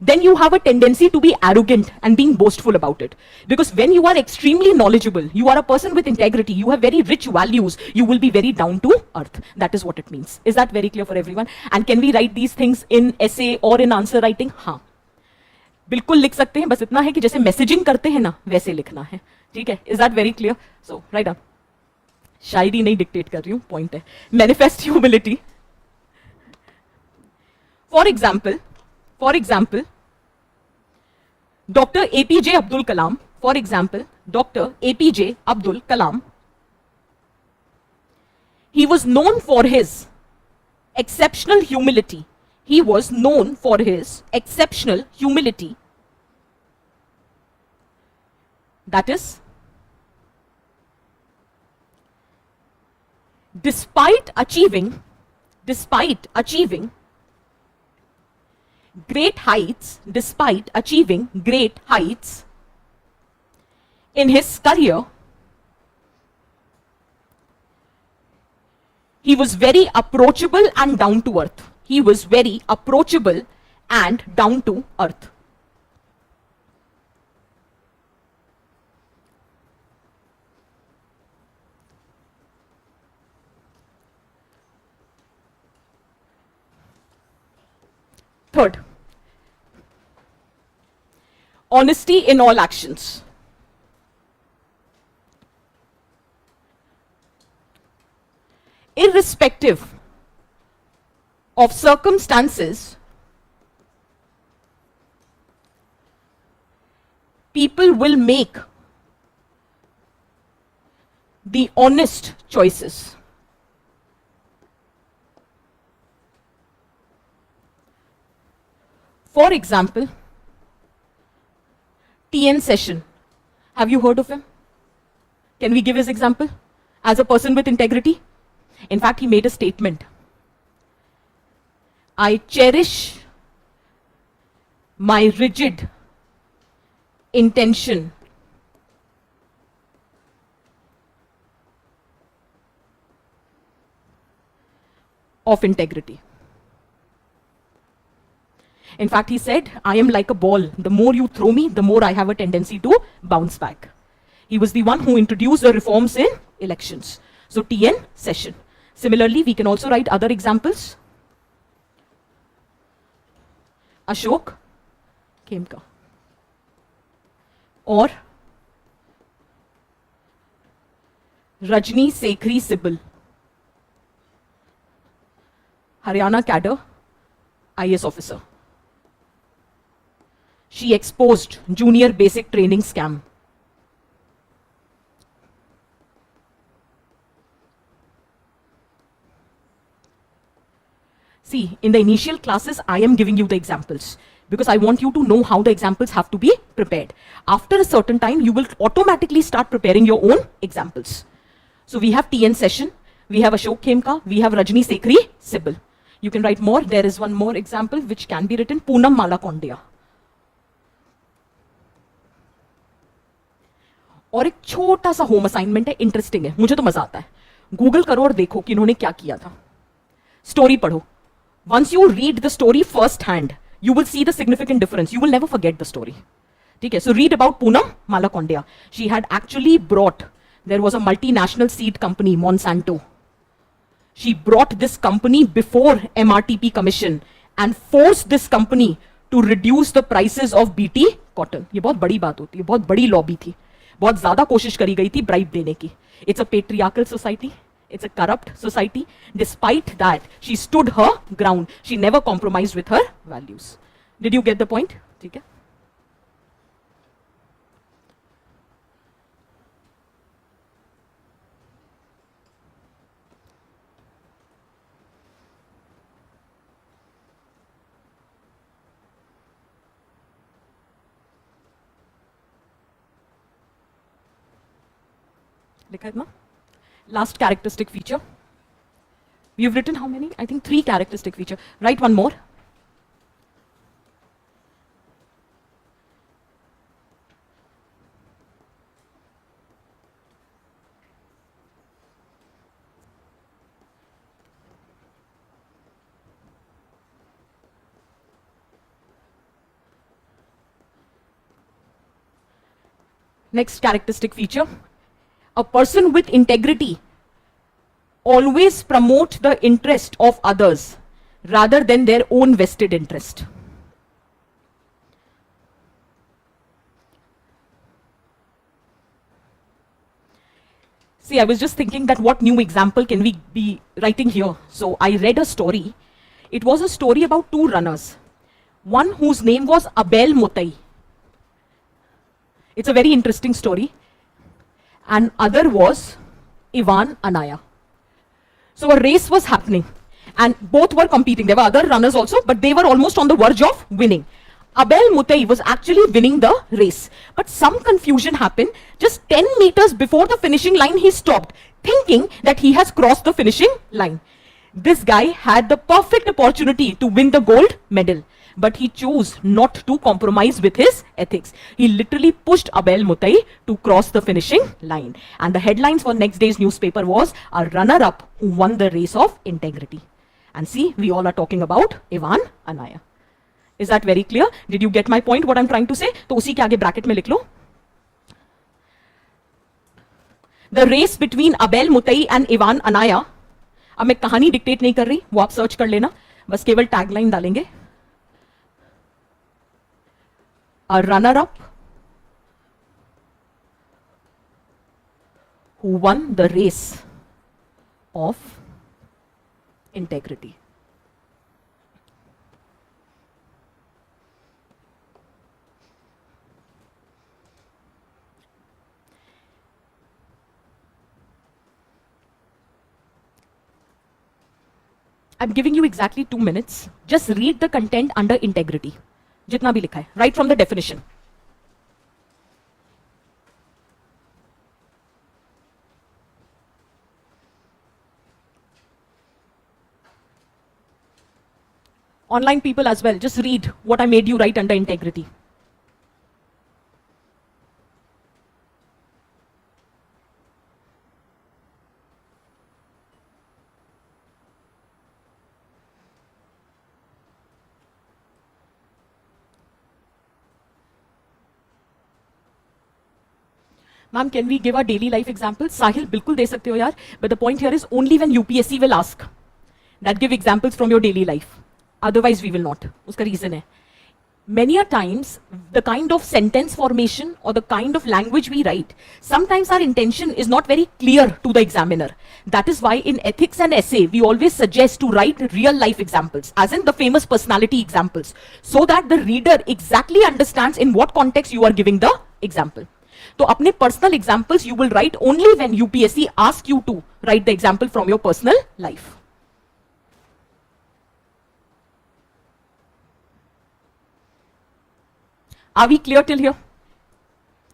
then you have a tendency to be arrogant and being boastful about it. Because when you are extremely knowledgeable, you are a person with integrity, you have very rich values, you will be very down to earth. That is what it means. Is that very clear for everyone? And can we write these things in essay or in answer writing? हाँ, बिल्कुल लिख सकते हैं, बस इतना है कि जैसे मैसेजिंग करते हैं ना वैसे लिखना है. ठीक है? Is that very clear? So write down. शायरी नहीं डिक्टेट कर रही हूँ, पॉइंट है. Manifest humility. For example, Dr. APJ Abdul Kalam, for example, Dr. APJ Abdul Kalam, he was known for his exceptional humility. He was known for his exceptional humility. That is, despite achieving great heights in his career, he was very approachable and down to earth. He was very approachable and down to earth. Third, honesty in all actions. Irrespective of circumstances, people will make the honest choices. For example, TN Session. Have you heard of him? Can we give his example? As a person with integrity? In fact, he made a statement. I cherish my rigid intention of integrity. In fact, he said, I am like a ball. The more you throw me, the more I have a tendency to bounce back. He was the one who introduced the reforms in elections. So TN Session. Similarly, we can also write other examples. Ashok Khemka. Or Rajni Sekhri Sibal. Haryana cadre, IAS officer. She exposed junior basic training scam. See, in the initial classes, I am giving you the examples because I want you to know how the examples have to be prepared. After a certain time, you will automatically start preparing your own examples. So we have TN Session, we have Ashok Khemka, we have Rajni Sekhri Sibal. You can write more. There is one more example which can be written, Poonam Malakondia. और एक छोटा सा home assignment है, interesting है, मुझे तो मजा आता है. गूगल करो और देखो कि इन्होंने क्या किया था. स्टोरी पढ़ो. Once you read the story first hand, you will see the significant difference. You will never forget the story. ठीक है? So read about Poonam Malakondaiah. She had actually brought, there was a multinational seed company, Monsanto. She brought this company before MRTP commission and forced this company to reduce the prices of BT cotton. ये बहुत बड़ी बात होती है, बहुत बड़ी lobby थी, बहुत ज्यादा कोशिश करी गई थी ब्राइब देने की. It's a patriarchal society. It's a corrupt society. Despite that, she stood her ground. She never compromised with her values. Did you get the point? ठीक है? लिखा है ना? Last characteristic feature. We've written how many? I think 3 characteristic feature. Write one more. Next characteristic feature. A person with integrity always promote the interest of others rather than their own vested interest. See, I was just thinking that what new example can we be writing here? So I read a story. It was a story about 2 runners. One whose name was Abel Mutai. It's a very interesting story. And other was Ivan Anaya. So a race was happening and both were competing. There were other runners also, but they were almost on the verge of winning. Abel Mutai was actually winning the race, but some confusion happened. Just 10 meters before the finishing line, he stopped, thinking that he has crossed the finishing line. This guy had the perfect opportunity to win the gold medal, but he chose not to compromise with his ethics. He literally pushed Abel Mutai to cross the finishing line. And the headlines for next day's newspaper was a runner-up who won the race of integrity. And see, we all are talking about Ivan Anaya. Is that very clear? Did you get my point, what I'm trying to say? तो उसी के आगे bracket में लिख लो. The race between Abel Mutai and Ivan Anaya. अब मैं कहानी dictate नहीं कर रही, वो आप सर्च कर लेना, बस केवल टैगलाइन डालेंगे. A runner-up who won the race of integrity. I'm giving you exactly 2 minutes. Just read the content under integrity. जितना भी लिखा है, right from the definition. Online people as well, just read what I made you write under integrity. Ma'am, can we give our daily life examples? Sahil, बिल्कुल दे सकते हो यार. But the point here is only when UPSC will ask that give examples from your daily life. Otherwise we will not. उसका reason है. Many a times, the kind of sentence formation or the kind of language we write, sometimes our intention is not very clear to the examiner. That is why in ethics and essay, we always suggest to write real life examples, as in the famous personality examples, so that the reader exactly understands in what context you are giving the example. तो अपने personal examples you will write only when UPSC ask you to write the example from your personal life. Are we clear till here?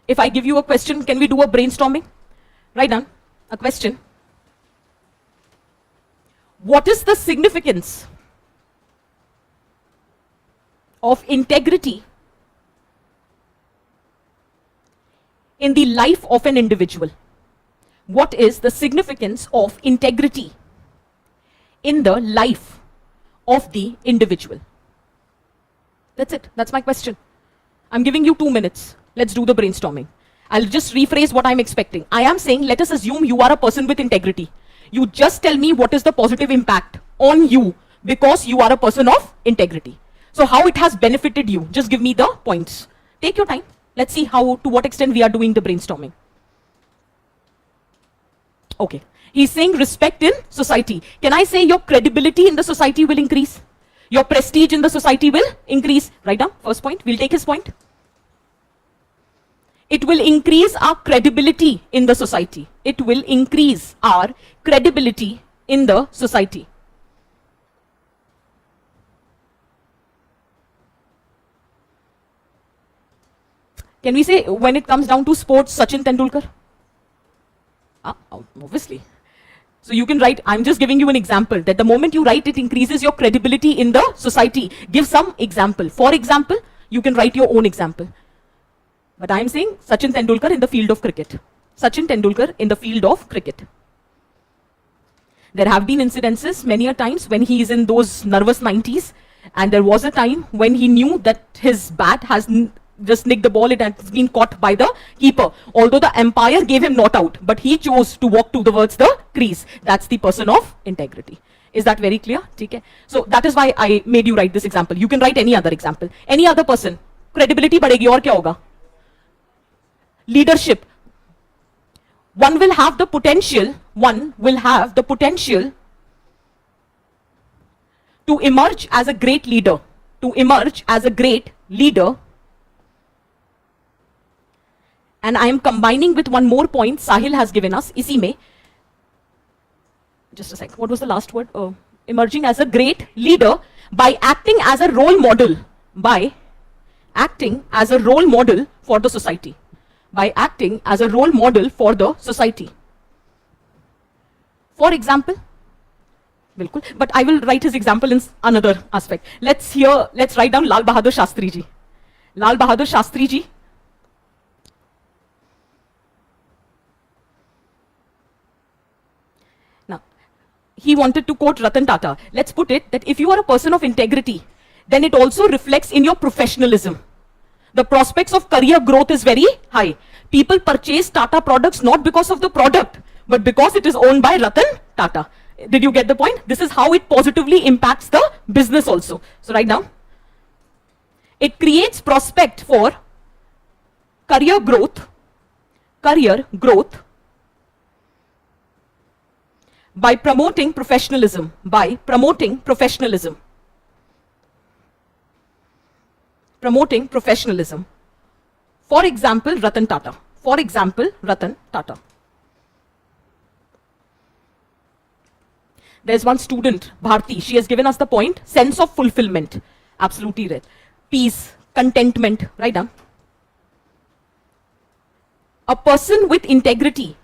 If I give you a question, can we do a brainstorming? Write down a question. What is the significance of integrity in the life of an individual? What is the significance of integrity in the life of the individual? That's it. That's my question. I'm giving you 2 minutes. Let's do the brainstorming. I'll just rephrase what I'm expecting. I am saying, let us assume you are a person with integrity. You just tell me what is the positive impact on you because you are a person of integrity. So how it has benefited you. Just give me the points. Take your time. Let's see how, to what extent we are doing the brainstorming. Okay. He's saying respect in society. Can I say your credibility in the society will increase? Your prestige in the society will increase. Write down first point. We'll take his point. It will increase our credibility in the society. It will increase our credibility in the society. Can we say when it comes down to sports, Sachin Tendulkar? Obviously. So you can write, I'm just giving you an example, that the moment you write, it increases your credibility in the society. Give some example. For example, you can write your own example. But I'm saying Sachin Tendulkar in the field of cricket. Sachin Tendulkar in the field of cricket. There have been incidences many a times when he is in those nervous 90s, and there was a time when he knew that his bat has just nicked the ball, it has been caught by the keeper. Although the umpire gave him not out, but he chose to walk towards the crease. That's the person of integrity. Is that very clear? Okay. So that is why I made you write this example. You can write any other example. Any other person. Credibility बढ़ेगी और क्या होगा? Leadership. One will have the potential to emerge as a great leader. And I am combining with one more point Sahil has given us. इसी में, just a sec, what was the last word? Emerging as a great leader by acting as a role model. By acting as a role model for the society. By acting as a role model for the society. For example, bilkul, but I will write his example in another aspect. Let's write down Lal Bahadur Shastri ji. Lal Bahadur Shastri ji. Now, he wanted to quote Ratan Tata. Let's put it that if you are a person of integrity, then it also reflects in your professionalism. The prospects of career growth is very high. People purchase Tata products not because of the product, but because it is owned by Ratan Tata. Did you get the point? This is how it positively impacts the business also. So write down. It creates prospect for career growth by promoting professionalism. Promoting professionalism. For example, Ratan Tata. There's one student, Bharti. She has given us the point, sense of fulfillment. Absolutely right. Peace, contentment. Write down. A person with integrity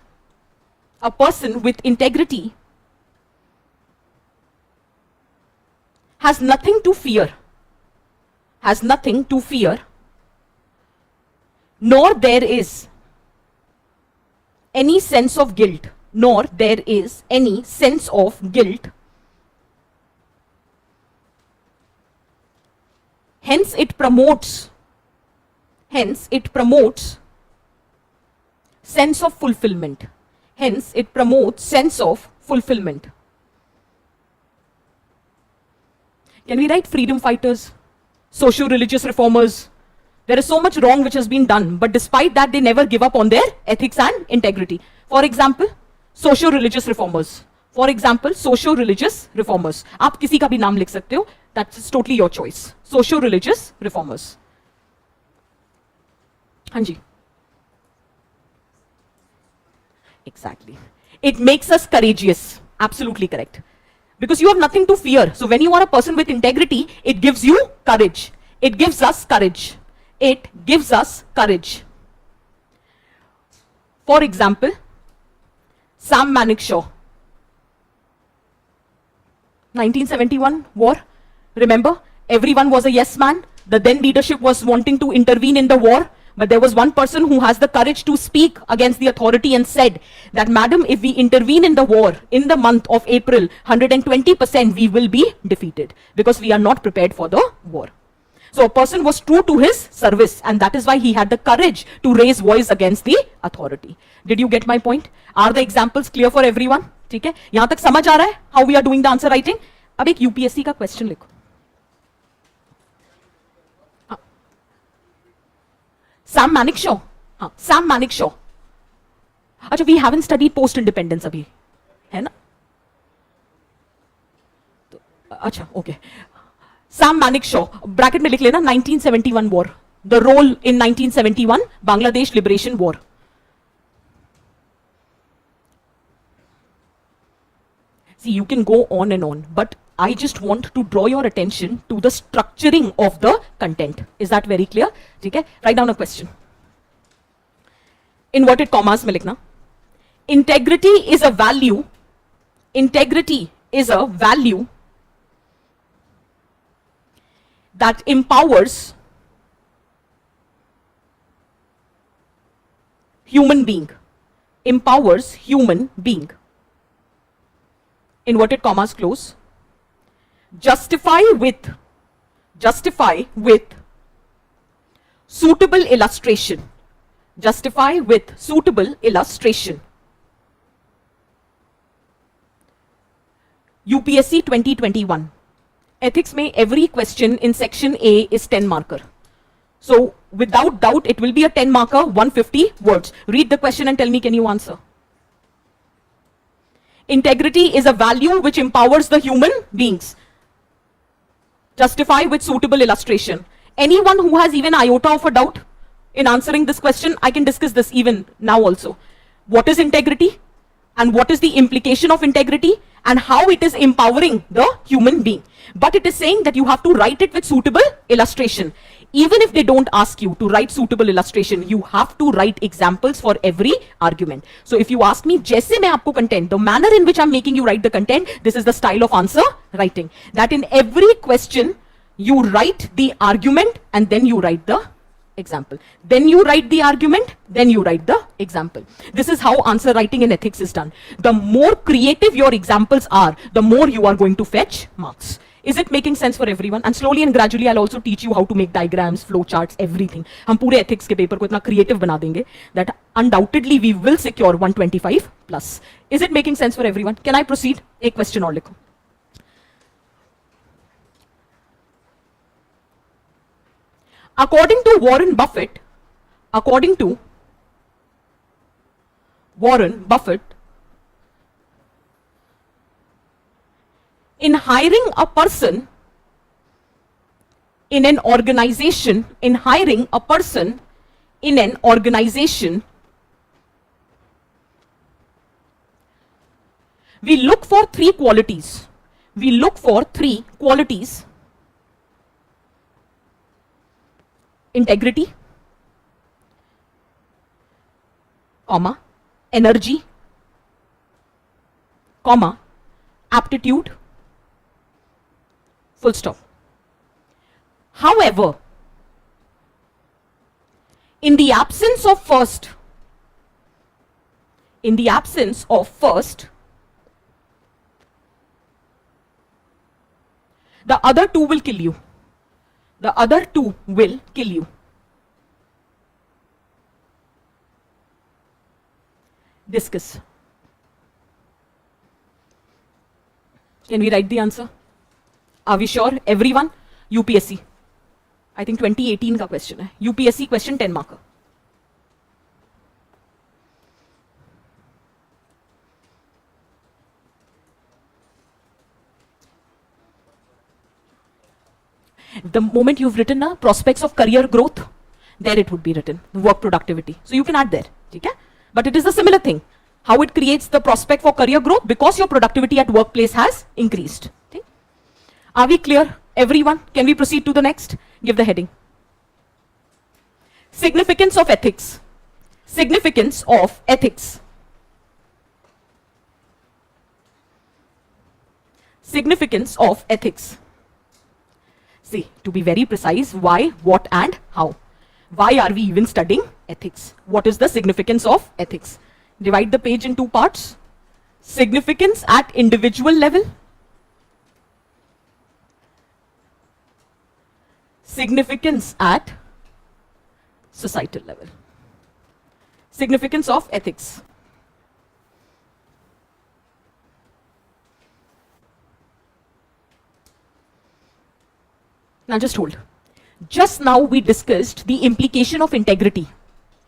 has nothing to fear. Nor there is any sense of guilt. Hence it promotes sense of fulfillment. Can we write freedom fighters, socio-religious reformers? There is so much wrong which has been done, but despite that, they never give up on their ethics and integrity. For example, socio-religious reformers. आप किसी का भी नाम लिख सकते हो. That's totally your choice. Socio-religious reformers. हाँ जी. Exactly. It makes us courageous. Absolutely correct. Because you have nothing to fear. So when you are a person with integrity, it gives you courage. It gives us courage. For example, Sam Manekshaw. 1971 war. Remember, everyone was a yes man. The then leadership was wanting to intervene in the war. But there was one person who has the courage to speak against the authority and said that, madam, if we intervene in the war in the month of April, 120% we will be defeated because we are not prepared for the war. So a person was true to his service, and that is why he had the courage to raise voice against the authority. Did you get my point? Are the examples clear for everyone? ठीक है? यहाँ तक समझ आ रहा है how we are doing the answer writing? अब एक UPSC का question लिखो. Sam Manekshaw. Sam Manekshaw. अच्छा, we haven't studied post independence अभी, है ना? अच्छा, okay. Sam Manekshaw, bracket में लिख लेना 1971 war. The role in 1971 Bangladesh Liberation War. See, you can go on and on, but I just want to draw your attention to the structuring of the content. Is that very clear? Okay, write down a question. Inverted commas में लिखना. Integrity is a value. Integrity is a value that empowers human being. Empowers human being. Inverted commas close. Justify with suitable illustration. Justify with suitable illustration. UPSC 2021. Ethics में every question in section A is 10 marker. So without doubt it will be a 10 marker, 150 words. Read the question and tell me, can you answer? Integrity is a value which empowers the human beings. Justify with suitable illustration. Anyone who has even iota of a doubt in answering this question, I can discuss this even now also. What is integrity? And what is the implication of integrity? And how it is empowering the human being. But it is saying that you have to write it with suitable illustration. Even if they don't ask you to write suitable illustration, you have to write examples for every argument. So if you ask me, जैसे मैं आपको content, the manner in which I'm making you write the content, this is the style of answer writing. That in every question, you write the argument and then you write the example. Then you write the argument, then you write the example. This is how answer writing in ethics is done. The more creative your examples are, the more you are going to fetch marks. Is it making sense for everyone? And slowly and gradually I'll also teach you how to make diagrams, flow charts, everything. हम पूरे ethics के paper को इतना creative बना देंगे that undoubtedly we will secure 125 plus. Is it making sense for everyone? Can I proceed? एक question और लिखो. According to Warren Buffett, in hiring a person in an organization, we look for three qualities. Integrity, energy, aptitude, full stop. However, in the absence of first, the other two will kill you. Discuss. Can we write the answer? Are we sure? Everyone? UPSC. I think 2018 का question है. UPSC question 10 marker. The moment you've written prospects of career growth, there it would be written, work productivity. So you can add there, okay? But it is a similar thing. How it creates the prospect for career growth because your productivity at workplace has increased. Okay? Are we clear, everyone? Can we proceed to the next? Give the heading. Significance of ethics. Significance of ethics. Significance of ethics. See, to be very precise, why, what and how. Why are we even studying ethics? What is the significance of ethics? Divide the page in two parts. Significance at individual level. Significance at societal level. Significance of ethics. Now just hold. Just now we discussed the implication of integrity.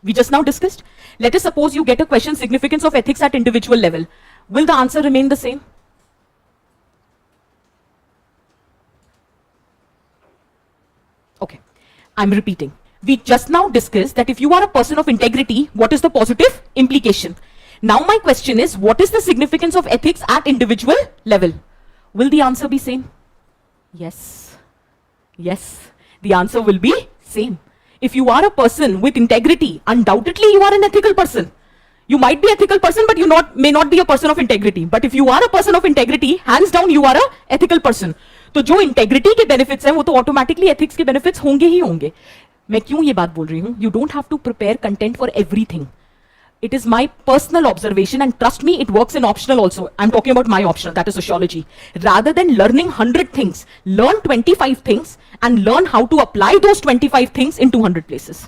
We just now discussed. Let us suppose you get a question, significance of ethics at individual level. Will the answer remain the same? Okay, I'm repeating. We just now discussed that if you are a person of integrity, what is the positive implication? Now my question is, what is the significance of ethics at individual level? Will the answer be same? Yes. Yes, the answer will be same. If you are a person with integrity, undoubtedly you are an ethical person. You might be ethical person, but you may not be a person of integrity. But if you are a person of integrity, hands down you are a ethical person. तो जो integrity के benefits हैं वो तो automatically ethics के benefits होंगे ही होंगे. मैं क्यों ये बात बोल रही हूँ? You don't have to prepare content for everything. It is my personal observation, and trust me, it works in optional also. I'm talking about my optional, that is sociology. Rather than learning 100 things, learn 25 things and learn how to apply those 25 things in 200 places.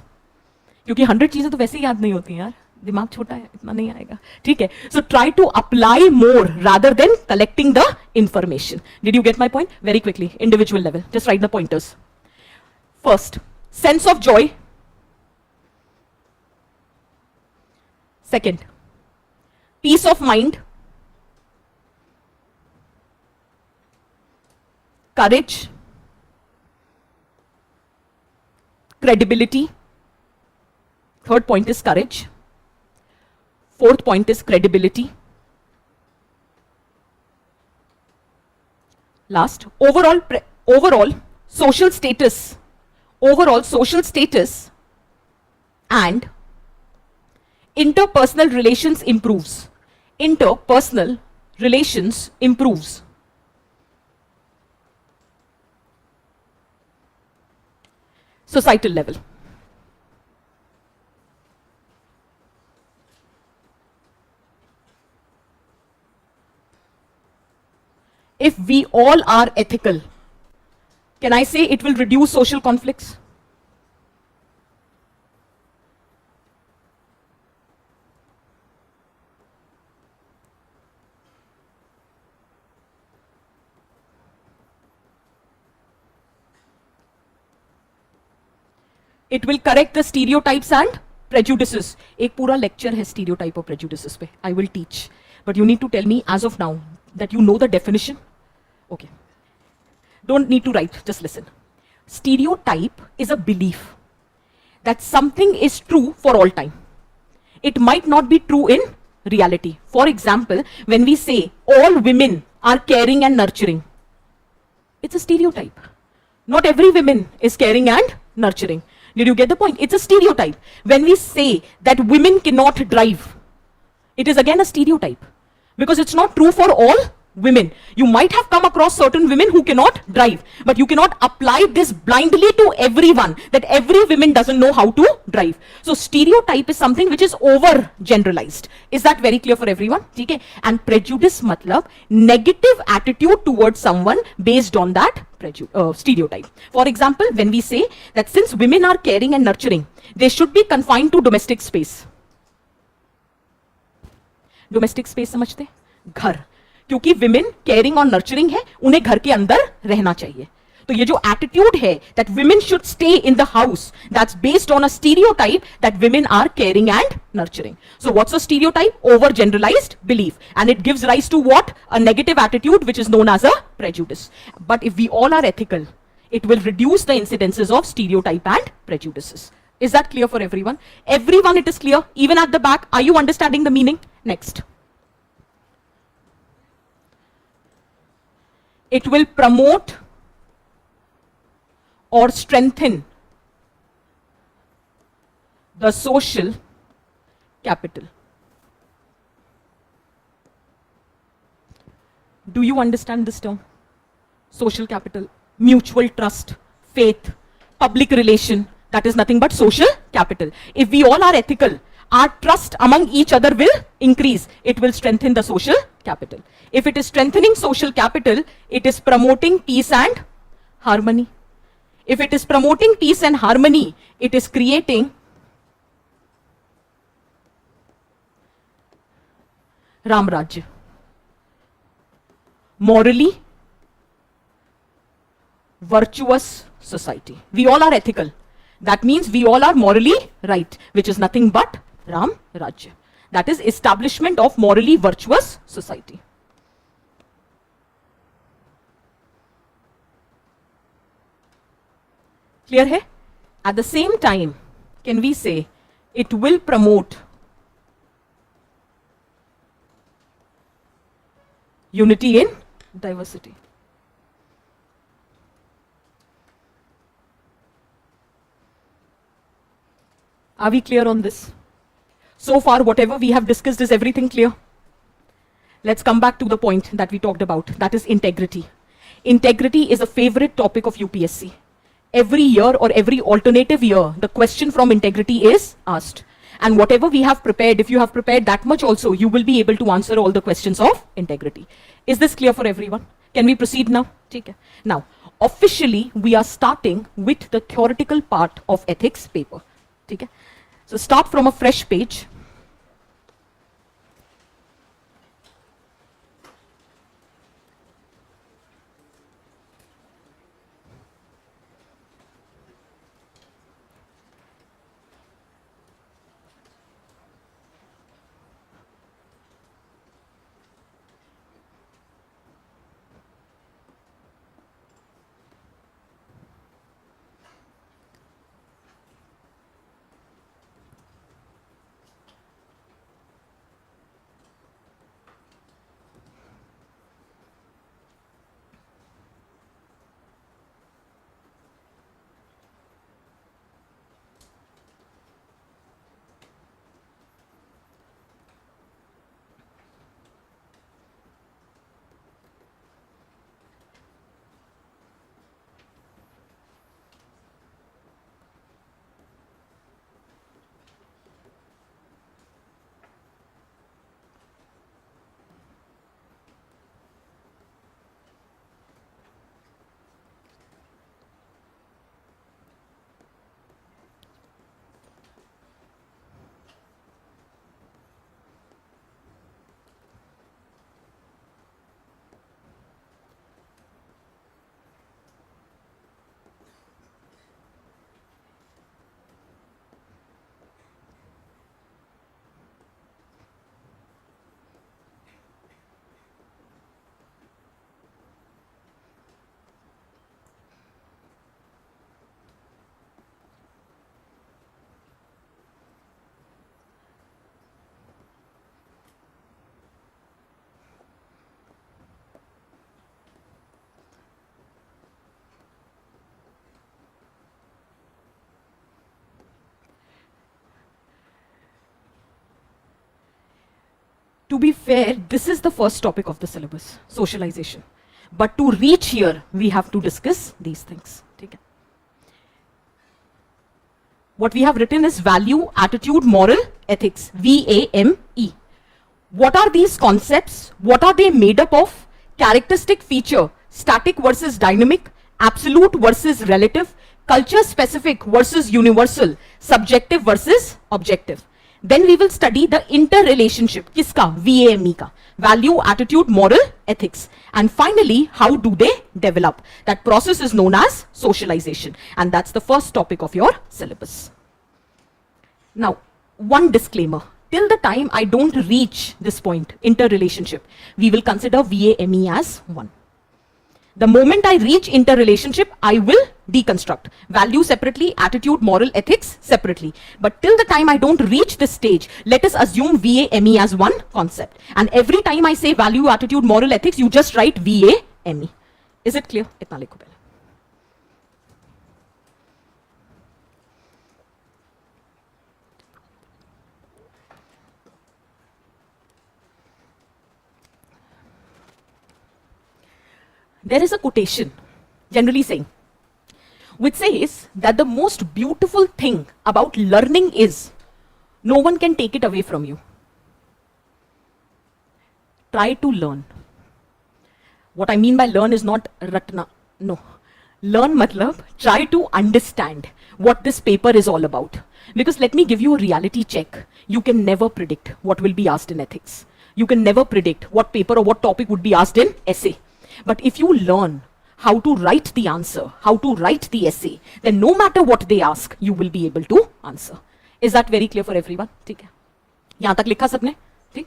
क्योंकि 100 चीजें तो वैसे ही याद नहीं होती यार, दिमाग छोटा है, इतना नहीं आएगा, ठीक है? So try to apply more rather than collecting the information. Did you get my point? Very quickly, individual level, just write the pointers. First, sense of joy. Second, peace of mind, courage, credibility. Third point is courage. Fourth point is credibility. Last, overall social status. Overall social status and interpersonal relations improves. Interpersonal relations improves. Societal level. If we all are ethical, can I say it will reduce social conflicts? It will correct the stereotypes and prejudices. एक पूरा lecture है stereotype और prejudices पे. I will teach. But you need to tell me as of now that you know the definition. Okay. Don't need to write, just listen. Stereotype is a belief that something is true for all time. It might not be true in reality. For example, when we say all women are caring and nurturing, it's a stereotype. Not every woman is caring and nurturing. Did you get the point? It's a stereotype. When we say that women cannot drive, it is again a stereotype because it's not true for all women. You might have come across certain women who cannot drive, but you cannot apply this blindly to everyone, that every woman doesn't know how to drive. So stereotype is something which is over generalized. Is that very clear for everyone? Okay. And prejudice matlab negative attitude towards someone based on that stereotype. For example, when we say that since women are caring and nurturing, they should be confined to domestic space. Domestic space समझते? घर. क्योंकि women caring और nurturing है, उन्हें घर के अंदर रहना चाहिए. तो ये जो एटीट्यूड है that women should stay in the house, that's based on a stereotype that women are caring and nurturing. So what's a stereotype? Over generalized belief, and it gives rise to what? A negative attitude which is known as a prejudice. But if we all are ethical, it will reduce the incidences of stereotype and prejudices. Is that clear for everyone? Everyone, it is clear, even at the back. Are you understanding the meaning? Next. It will promote or strengthen the social capital. Do you understand this term? Social capital, mutual trust, faith, public relation, that is nothing but social capital. If we all are ethical, our trust among each other will increase. It will strengthen the social capital. If it is strengthening social capital, it is promoting peace and harmony. If it is promoting peace and harmony, it is creating Ram Rajya. Morally virtuous society. We all are ethical. That means we all are morally right, which is nothing but Ram Rajya. That is establishment of morally virtuous society. Clear hai? At the same time, can we say it will promote unity in diversity? Are we clear on this? So far, whatever we have discussed, is everything clear? Let's come back to the point that we talked about, that is integrity. Integrity is a favorite topic of UPSC. Every year or every alternative year, the question from integrity is asked. And whatever we have prepared, if you have prepared that much also, you will be able to answer all the questions of integrity. Is this clear for everyone? Can we proceed now? Okay. Now, officially, we are starting with the theoretical part of ethics paper. Okay. So start from a fresh page. To be fair, this is the first topic of the syllabus, socialization. But to reach here, we have to discuss these things. Okay. What we have written is value, attitude, moral, ethics, VAME. What are these concepts? What are they made up of? Characteristic feature, static versus dynamic, absolute versus relative, culture specific versus universal, subjective versus objective. Then we will study the interrelationship, kiska, VAME ka, value, attitude, moral, ethics. And finally, how do they develop? That process is known as socialization. And that's the first topic of your syllabus. Now, one disclaimer. Till the time I don't reach this point, interrelationship, we will consider VAME as 1. The moment I reach interrelationship, I will deconstruct. Value separately, attitude, moral, ethics separately. But till the time I don't reach this stage, let us assume VAME as one concept. And every time I say value, attitude, moral, ethics, you just write VAME. Is it clear? Itna likho pehle. There is a quotation, generally saying, which says that the most beautiful thing about learning is no one can take it away from you. Try to learn. What I mean by learn is not ratna. No. Learn matlab, try to understand what this paper is all about. Because let me give you a reality check. You can never predict what will be asked in ethics. You can never predict what paper or what topic would be asked in essay. But if you learn how to write the answer, how to write the essay, then no matter what they ask, you will be able to answer. Is that very clear for everyone? ठीक है. यहाँ तक लिखा सबने? ठीक?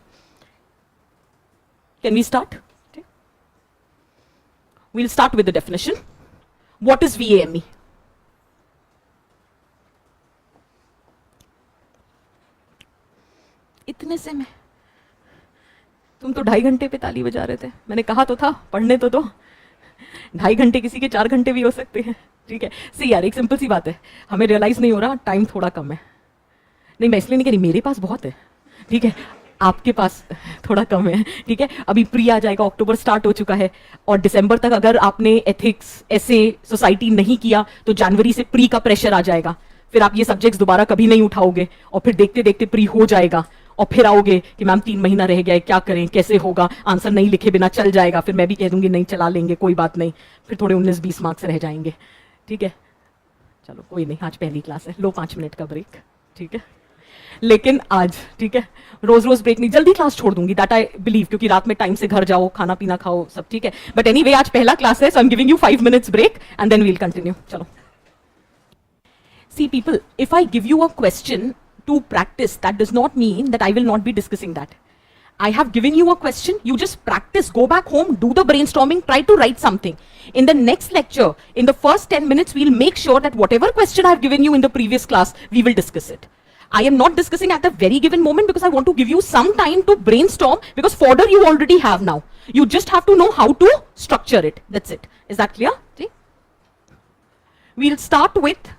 Can we start? ठीक? We'll start with the definition. What is VAME? इतने से मैं तुम तो 2.5 घंटे पे ताली बजा रहे थे. मैंने कहा तो था पढ़ने तो 2.5 घंटे किसी के 4 घंटे भी हो सकते हैं. ठीक है. सी यार, एक सिंपल सी बात है, हमें रियलाइज नहीं हो रहा टाइम थोड़ा कम है. नहीं, मैं इसलिए नहीं कह रही, मेरे पास बहुत है, ठीक है, आपके पास थोड़ा कम है, ठीक है। अभी प्री आ जाएगा, अक्टूबर स्टार्ट हो चुका है, और दिसंबर तक अगर आपने एथिक्स, ऐसे, सोसाइटी नहीं किया तो जनवरी से प्री का प्रेशर आ जाएगा, फिर आप ये सब्जेक्ट्स दोबारा कभी नहीं उठाओगे, और फिर देखते देखते प्री हो जाएगा, और फिर आओगे कि मैम 3 महीना रह गया है, क्या करें, कैसे होगा, आंसर नहीं लिखे बिना चल जाएगा, फिर मैं भी कह दूंगी नहीं चला लेंगे, कोई बात नहीं, फिर थोड़े 19-20 मार्क्स रह जाएंगे, ठीक है। चलो कोई नहीं, आज पहली क्लास है, लो 5 मिनट का ब्रेक, ठीक है। लेकिन आज, ठीक है, रोज रोज ब्रेक नहीं, जल्दी क्लास छोड़ दूंगी, दैट आई बिलीव, क्योंकि रात में टाइम से घर जाओ, खाना पीना खाओ, सब ठीक है, बट एनीवे आज पहला क्लास है, so I am giving you 5 minutes break and then we'll continue. चलो, see people, if I give you a question to practice, that does not mean that I will not be discussing that. I have given you a question, you just practice, go back home, do the brainstorming, try to write something. In the next lecture, in the first 10 minutes, we'll make sure that whatever question I've given you in the previous class, we will discuss it. I am not discussing at the very given moment because I want to give you some time to brainstorm, because fodder you already have now. You just have to know how to structure it. That's it. Is that clear? See? We'll start with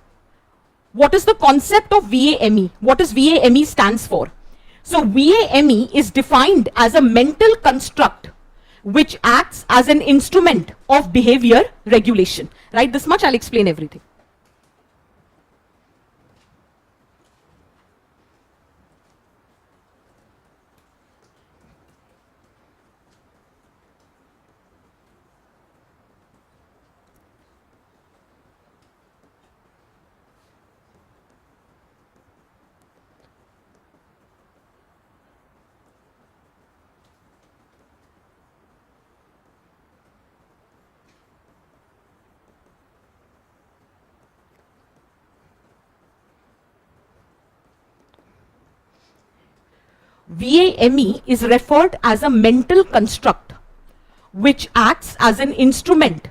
what is the concept of VAME? What is VAME stands for? So VAME is defined as a mental construct which acts as an instrument of behavior regulation. Right, this much I'll explain everything. VAME is referred as a mental construct which acts as an instrument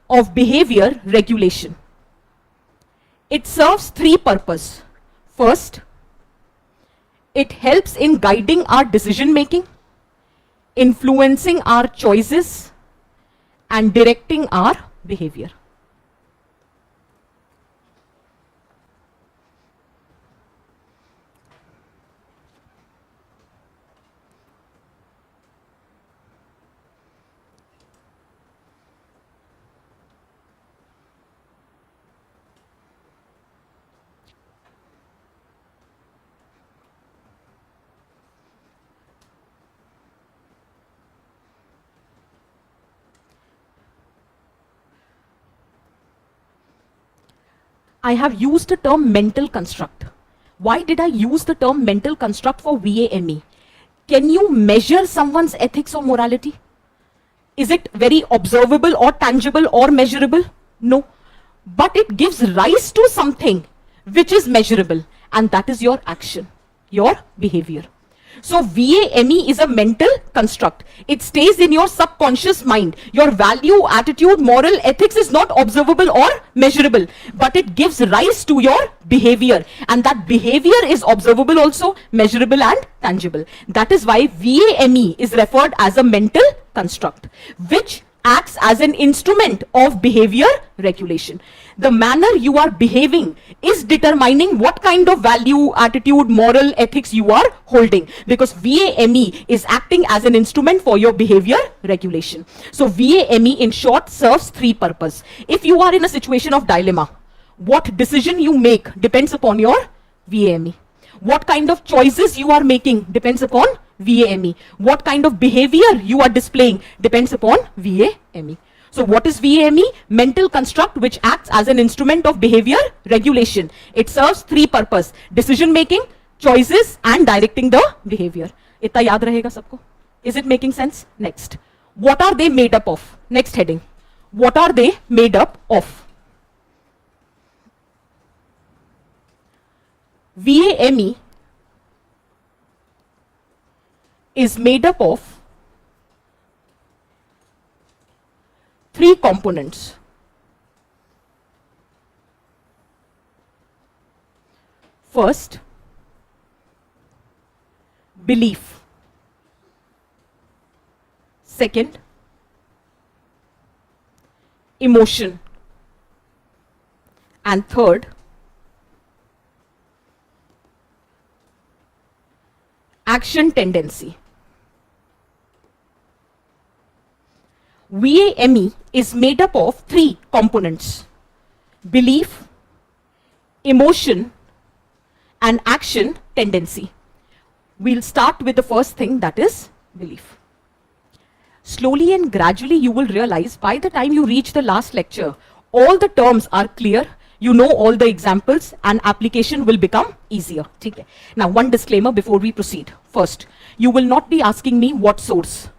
of behavior regulation. It serves three purposes. First, it helps in guiding our decision making, influencing our choices, and directing our behavior. I have used the term mental construct. Why did I use the term mental construct for VAME? Can you measure someone's ethics or morality? Is it very observable or tangible or measurable? No. But it gives rise to something which is measurable, and that is your action, your behavior. So VAME is a mental construct. It stays in your subconscious mind. Your value, attitude, moral, ethics is not observable or measurable, but it gives rise to your behavior. And that behavior is observable also, measurable and tangible. That is why VAME is referred as a mental construct, which acts as an instrument of behavior regulation. The manner you are behaving is determining what kind of value, attitude, moral, ethics you are holding, because VAME is acting as an instrument for your behavior regulation. So VAME in short serves three purposes. If you are in a situation of dilemma, what decision you make depends upon your VAME. What kind of choices you are making depends upon VAME. What kind of behavior you are displaying depends upon VAME. So what is VAME? Mental construct which acts as an instrument of behavior regulation. It serves three purposes: decision making, choices and directing the behavior. इतना याद रहेगा सबको? Is it making sense? Next. What are they made up of? Next heading. What are they made up of? VAME is made up of three components. First, belief. Second, emotion. And third, action tendency. VAME is made up of three components: belief, emotion, and action tendency. We'll start with the first thing, that is belief. Slowly and gradually you will realize by the time you reach the last lecture, all the terms are clear, you know all the examples, and application will become easier. Okay. Now one disclaimer before we proceed. First, you will not be asking me what source.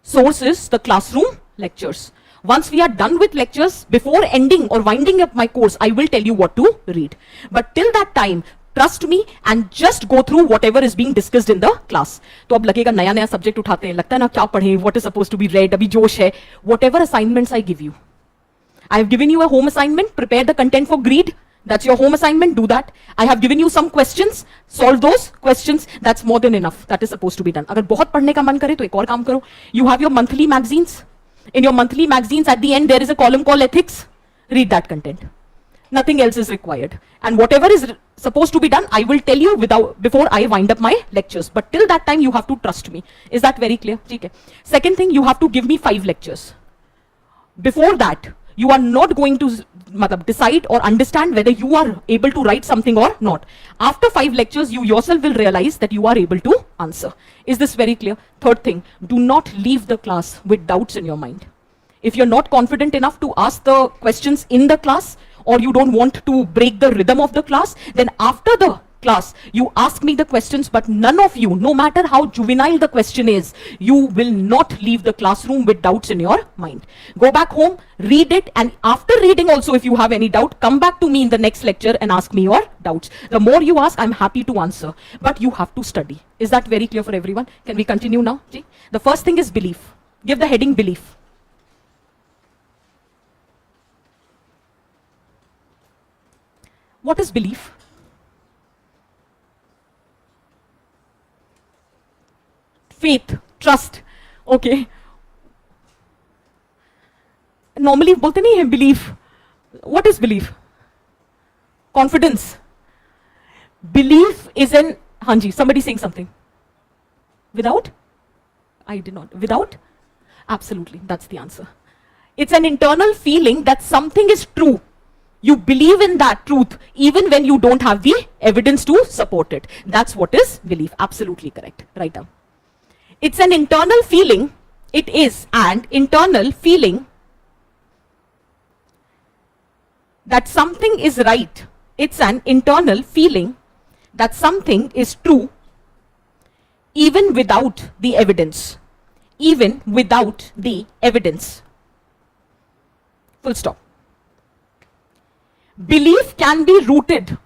Source is the classroom lectures. Once we are done with lectures, before ending or winding up my course, I will tell you what to read. But till that time, trust me and just go through whatever is being discussed in the class. तो अब लगेगा नया नया subject उठाते हैं, लगता है ना क्या पढ़ें, what is supposed to be read, अभी जोश है. Whatever assignments I give you, I have given you a home assignment, prepare the content for Greed. That's your home assignment, do that. I have given you some questions, solve those questions, that's more than enough. That is supposed to be done. अगर बहुत पढ़ने का मन करे तो एक और काम करो. You have your monthly magazines. In your monthly magazines, at the end, there is a column called ethics. Read that content. Nothing else is required. And whatever is supposed to be done, I will tell you before I wind up my lectures. But till that time, you have to trust me. Is that very clear? Okay. Second thing, you have to give me 5 lectures. Before that, you are not going to decide or understand whether you are able to write something or not. After 5 lectures, you yourself will realize that you are able to answer. Is this very clear? Third thing, do not leave the class with doubts in your mind. If you're not confident enough to ask the questions in the class, or you don't want to break the rhythm of the class, then after the class, you ask me the questions, but none of you, no matter how juvenile the question is, you will not leave the classroom with doubts in your mind. Go back home, read it, and after reading also, if you have any doubt, come back to me in the next lecture and ask me your doubts. The more you ask, I'm happy to answer, but you have to study. Is that very clear for everyone? Can we continue now? The first thing is belief. Give the heading belief. What is belief? Faith, trust. Okay. Normally बोलते नहीं है belief. What is belief? Confidence. Belief is an, Hanji, somebody saying something. Without? I did not. Without? Absolutely, that's the answer. It's an internal feeling that something is true. You believe in that truth even when you don't have the evidence to support it. That's what is belief. Absolutely correct. Right down. It's an internal feeling. It is an internal feeling that something is right. It's an internal feeling that something is true even without the evidence. Even without the evidence. Full stop. Belief can be rooted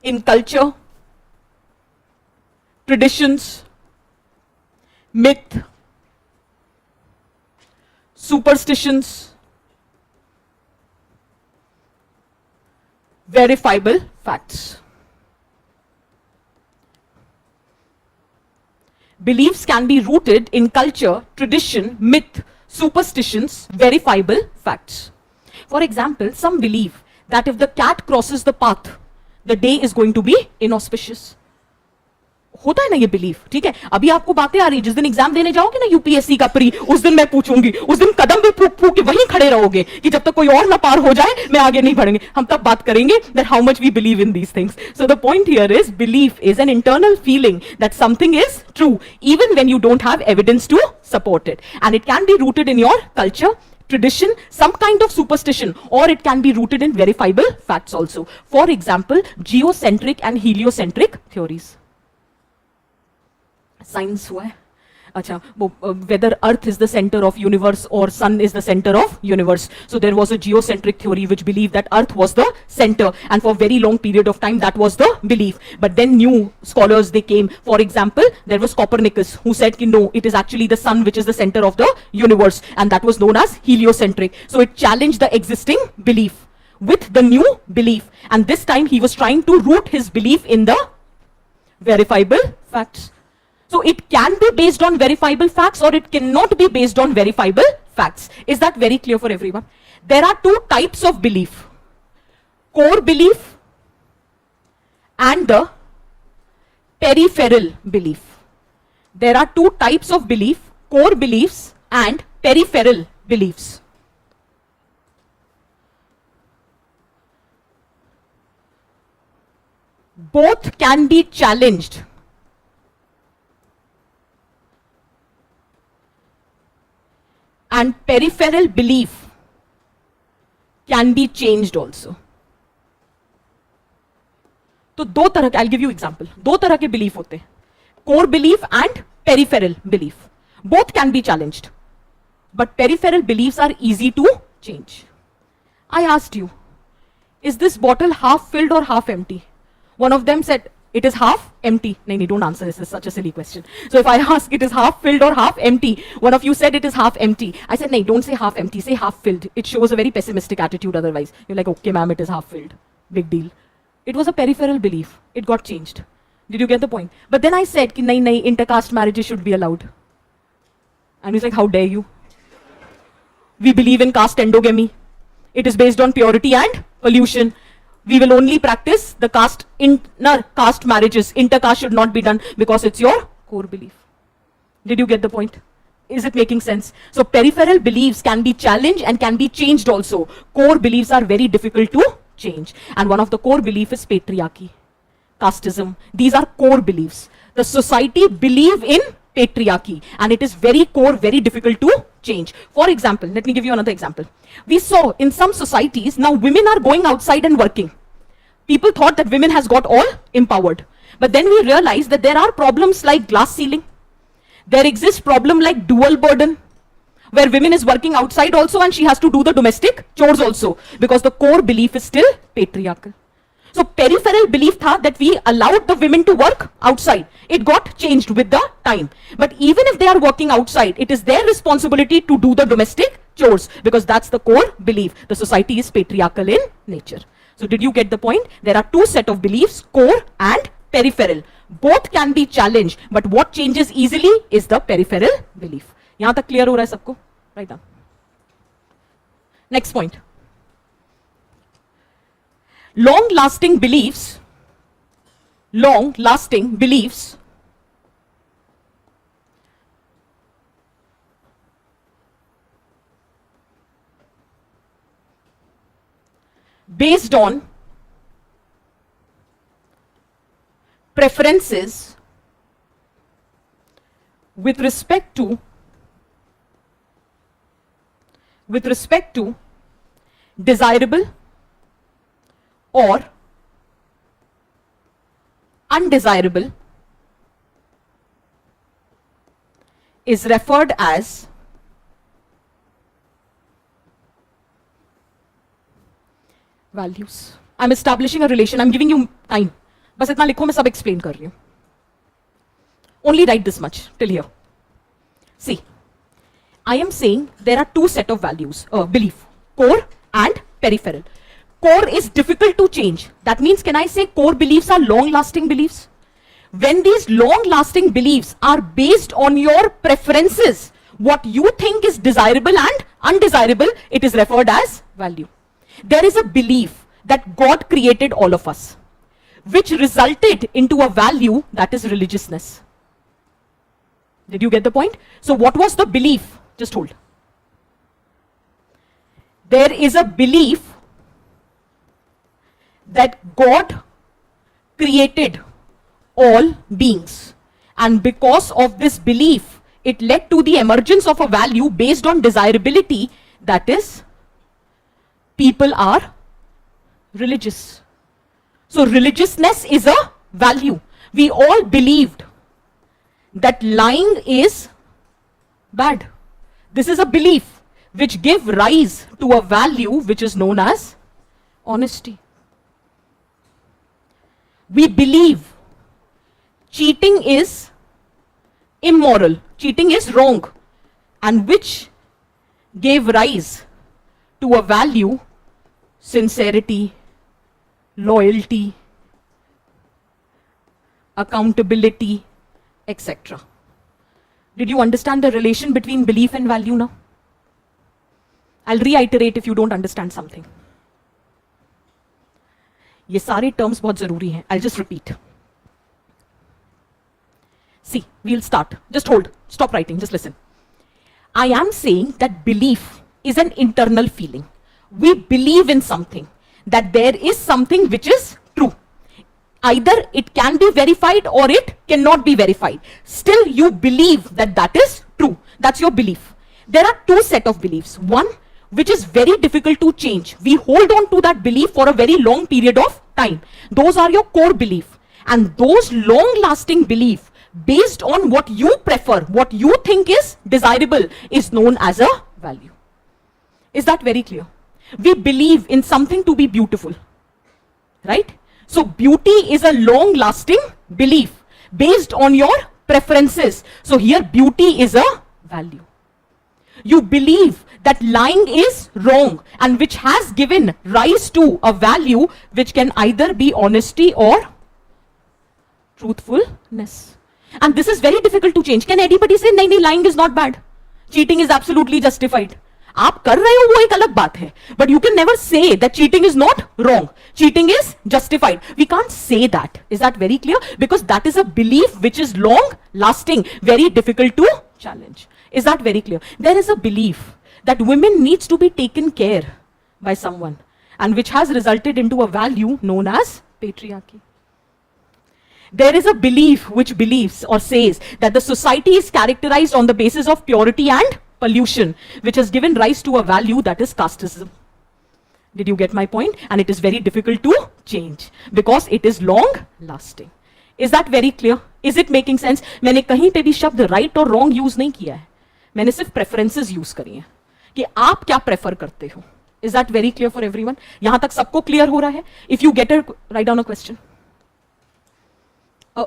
in culture, traditions, myth, superstitions, verifiable facts. Beliefs can be rooted in culture, tradition, myth, superstitions, verifiable facts. For example, some believe that if the cat crosses the path, the day is going to be inauspicious. होता है ना ये belief, ठीक है. अभी आपको बातें आ रही, जिस दिन एग्जाम देने जाओगे ना यूपीएससी का प्री, उस दिन मैं पूछूंगी, उस दिन कदम भी फूक फूक के वहीं खड़े रहोगे कि जब तक कोई और ना पार हो जाए मैं आगे नहीं बढ़ेंगे. हम तब बात करेंगे that how much we believe in these things. So the point here is belief is an internal feeling that something is true even when you don't have evidence to support it, and it can be rooted in your culture, tradition, some kind of superstition, or it can be rooted in verifiable facts also. For example, geocentric and heliocentric theories. Science हुआ है. अच्छा, whether Earth is the center of universe or Sun is the center of universe. So there was a geocentric theory which believed that Earth was the center, and for a very long period of time that was the belief. But then new scholars they came. For example, there was Copernicus who said कि no, it is actually the Sun which is the center of the universe, and that was known as heliocentric. So it challenged the existing belief with the new belief, and this time he was trying to root his belief in the verifiable facts. So it can be based on verifiable facts or it cannot be based on verifiable facts. Is that very clear for everyone? There are two types of belief. Core belief and the peripheral belief. There are two types of belief, core beliefs and peripheral beliefs. Both can be challenged. And peripheral belief can be changed also. तो दो तरह के, I'll give you example, दो तरह के belief होते हैं, core belief and peripheral belief. Both can be challenged, but peripheral beliefs are easy to change. I asked you, is this bottle half filled or half empty? One of them said, it is half empty. No, don't answer this. This is such a silly question. So if I ask it is half filled or half empty, one of you said it is half empty. I said, no, don't say half empty, say half filled. It shows a very pessimistic attitude otherwise. You're like, okay, ma'am, it is half filled. Big deal. It was a peripheral belief. It got changed. Did you get the point? But then I said, ki, nahi, intercaste marriages should be allowed. And he's like, how dare you? We believe in caste endogamy. It is based on purity and pollution. We will only practice the caste marriages. Intercaste should not be done because it's your core belief. Did you get the point? Is it making sense? So peripheral beliefs can be challenged and can be changed also. Core beliefs are very difficult to change. And one of the core beliefs is patriarchy, casteism. These are core beliefs. The society believe in patriarchy and it is very core, very difficult to change. For example, let me give you another example. We saw in some societies, now women are going outside and working. People thought that women has got all empowered. But then we realized that there are problems like glass ceiling. There exists problem like dual burden, where women is working outside also and she has to do the domestic chores also, because the core belief is still patriarchal. So peripheral belief tha that we allowed the women to work outside. It got changed with the time. But even if they are working outside, it is their responsibility to do the domestic chores, because that's the core belief. The society is patriarchal in nature. So did you get the point? There are two set of beliefs, core and peripheral. Both can be challenged, but what changes easily is the peripheral belief. Yahan tak clear ho raha hai sabko? Right now. Next point. Long-lasting beliefs based on preferences with respect to desirable or undesirable is referred as values. I'm establishing a relation. I'm giving you time. बस इतना लिखो, मैं सब explain कर रही हूँ. Only write this much till here. See, I am saying there are two set of values, belief, core and peripheral. Core is difficult to change. That means, can I say core beliefs are long-lasting beliefs? When these long-lasting beliefs are based on your preferences, what you think is desirable and undesirable, it is referred as value. There is a belief that God created all of us, which resulted into a value that is religiousness. Did you get the point? So what was the belief? Just hold. There is a belief that God created all beings, and because of this belief, it led to the emergence of a value based on desirability, that is, people are religious. So religiousness is a value. We all believed that lying is bad. This is a belief which gave rise to a value which is known as honesty. We believe cheating is immoral, cheating is wrong, and which gave rise to a value, sincerity, loyalty, accountability, etc. Did you understand the relation between belief and value now? I'll reiterate if you don't understand something. ये सारे terms बहुत जरूरी हैं. I'll just repeat. See, we'll start. Just hold. Stop writing. Just listen. I am saying that belief is an internal feeling. We believe in something, that there is something which is true. Either it can be verified or it cannot be verified. Still, you believe that that is true. That's your belief. There are two set of beliefs. One, which is very difficult to change. We hold on to that belief for a very long period of time. Those are your core belief. And those long-lasting belief, based on what you prefer, what you think is desirable, is known as a value. Is that very clear? We believe in something to be beautiful, right? So beauty is a long-lasting belief based on your preferences. So here beauty is a value. You believe that lying is wrong, and which has given rise to a value which can either be honesty or truthfulness. And this is very difficult to change. Can anybody say, nahi, lying is not bad? Cheating is absolutely justified. आप कर रहे हो वो एक अलग बात है. But you can never say that cheating is not wrong. Cheating is justified. We can't say that. Is that very clear? Because that is a belief which is long lasting, very difficult to challenge. Is that very clear? There is a belief that women needs to be taken care by someone, and which has resulted into a value known as patriarchy. There is a belief which believes or says that the society is characterized on the basis of purity and pollution, which has given rise to a value that is casteism. Did you get my point? And it is very difficult to change because it is long lasting. Is that very clear? Is it making sense? मैंने कहीं पे भी शब्द right और wrong use नहीं किया है. मैंने सिर्फ preferences use करी हैं कि आप क्या prefer करते हो. Is that very clear for everyone? यहाँ तक सबको clear हो रहा है? If you get a write down a question.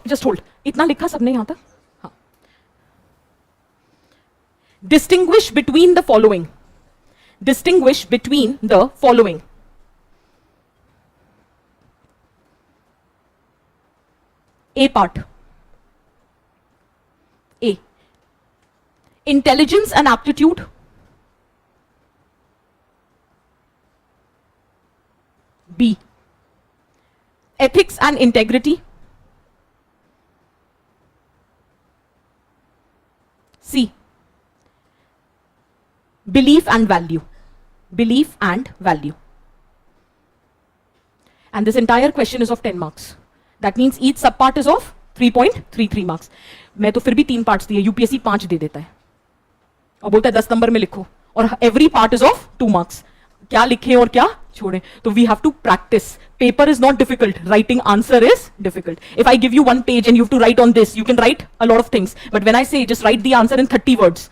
Just hold. इतना लिखा सबने यहाँ तक? हाँ. Distinguish between the following. Distinguish between the following. A part. A. Intelligence and aptitude. B. Ethics and integrity. C. Belief and value. Belief and value. And this entire question is of 10 marks. That means each subpart is of 3.33 marks. मैं तो फिर भी 3 parts दिए, UPSC 5 दे देता है और बोलता है 10 नंबर में लिखो, और every part is of 2 marks. क्या लिखें और क्या छोड़ें? तो we have to practice. Paper is not difficult. Writing answer is difficult. If I give you 1 page and you have to write on this, you can write a lot of things. But when I say just write the answer in 30 words,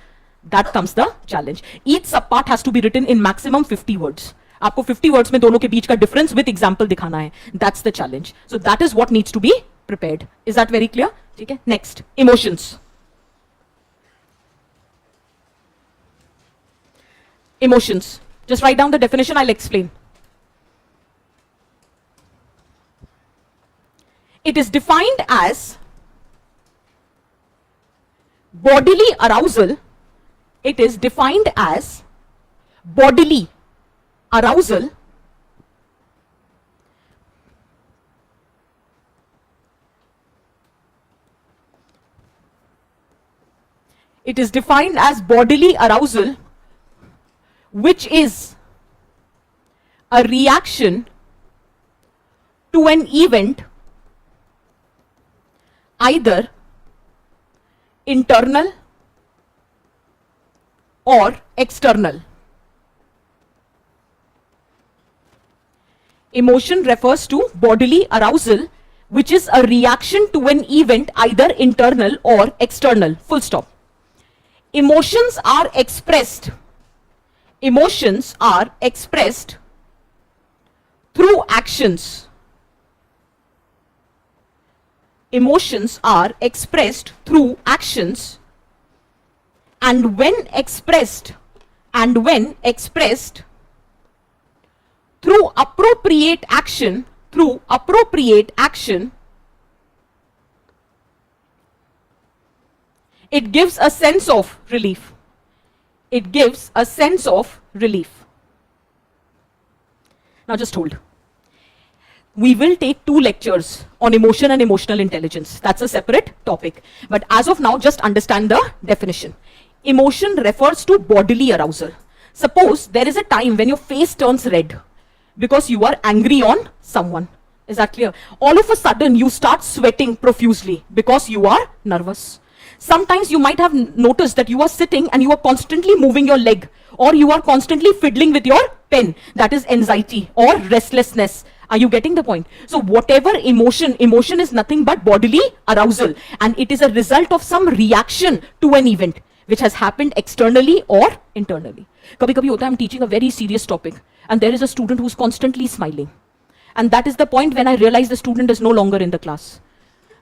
that comes the challenge. Each subpart has to be written in maximum 50 words. आपको 50 words में दोनों के बीच का difference with example दिखाना है. That's the challenge. So that is what needs to be prepared. Is that very clear? ठीक है. Next, emotions. Emotions. Just write down the definition, I'll explain. It is defined as bodily arousal. It is defined as bodily arousal it is defined as bodily arousal which is a reaction to an event either internal or external. Emotion refers to bodily arousal which is a reaction to an event either internal or external. Full stop. Emotions are expressed through actions. Emotions are expressed through actions, and when expressed through appropriate action, it gives a sense of relief. It gives a sense of relief. Now just hold. we will take 2 lectures on emotion and emotional intelligence. That's a separate topic. But as of now, just understand the definition. Emotion refers to bodily arousal. Suppose there is a time when your face turns red because you are angry on someone. Is that clear? All of a sudden, you start sweating profusely because you are nervous. Sometimes you might have noticed that you are sitting and you are constantly moving your leg, or you are constantly fiddling with your pen. That is anxiety or restlessness. Are you getting the point? So whatever emotion is nothing but bodily arousal, and it is a result of some reaction to an event which has happened externally or internally. Kabhi-kabhi hota, I'm teaching a very serious topic and there is a student who's constantly smiling. And that is the point when I realize the student is no longer in the class.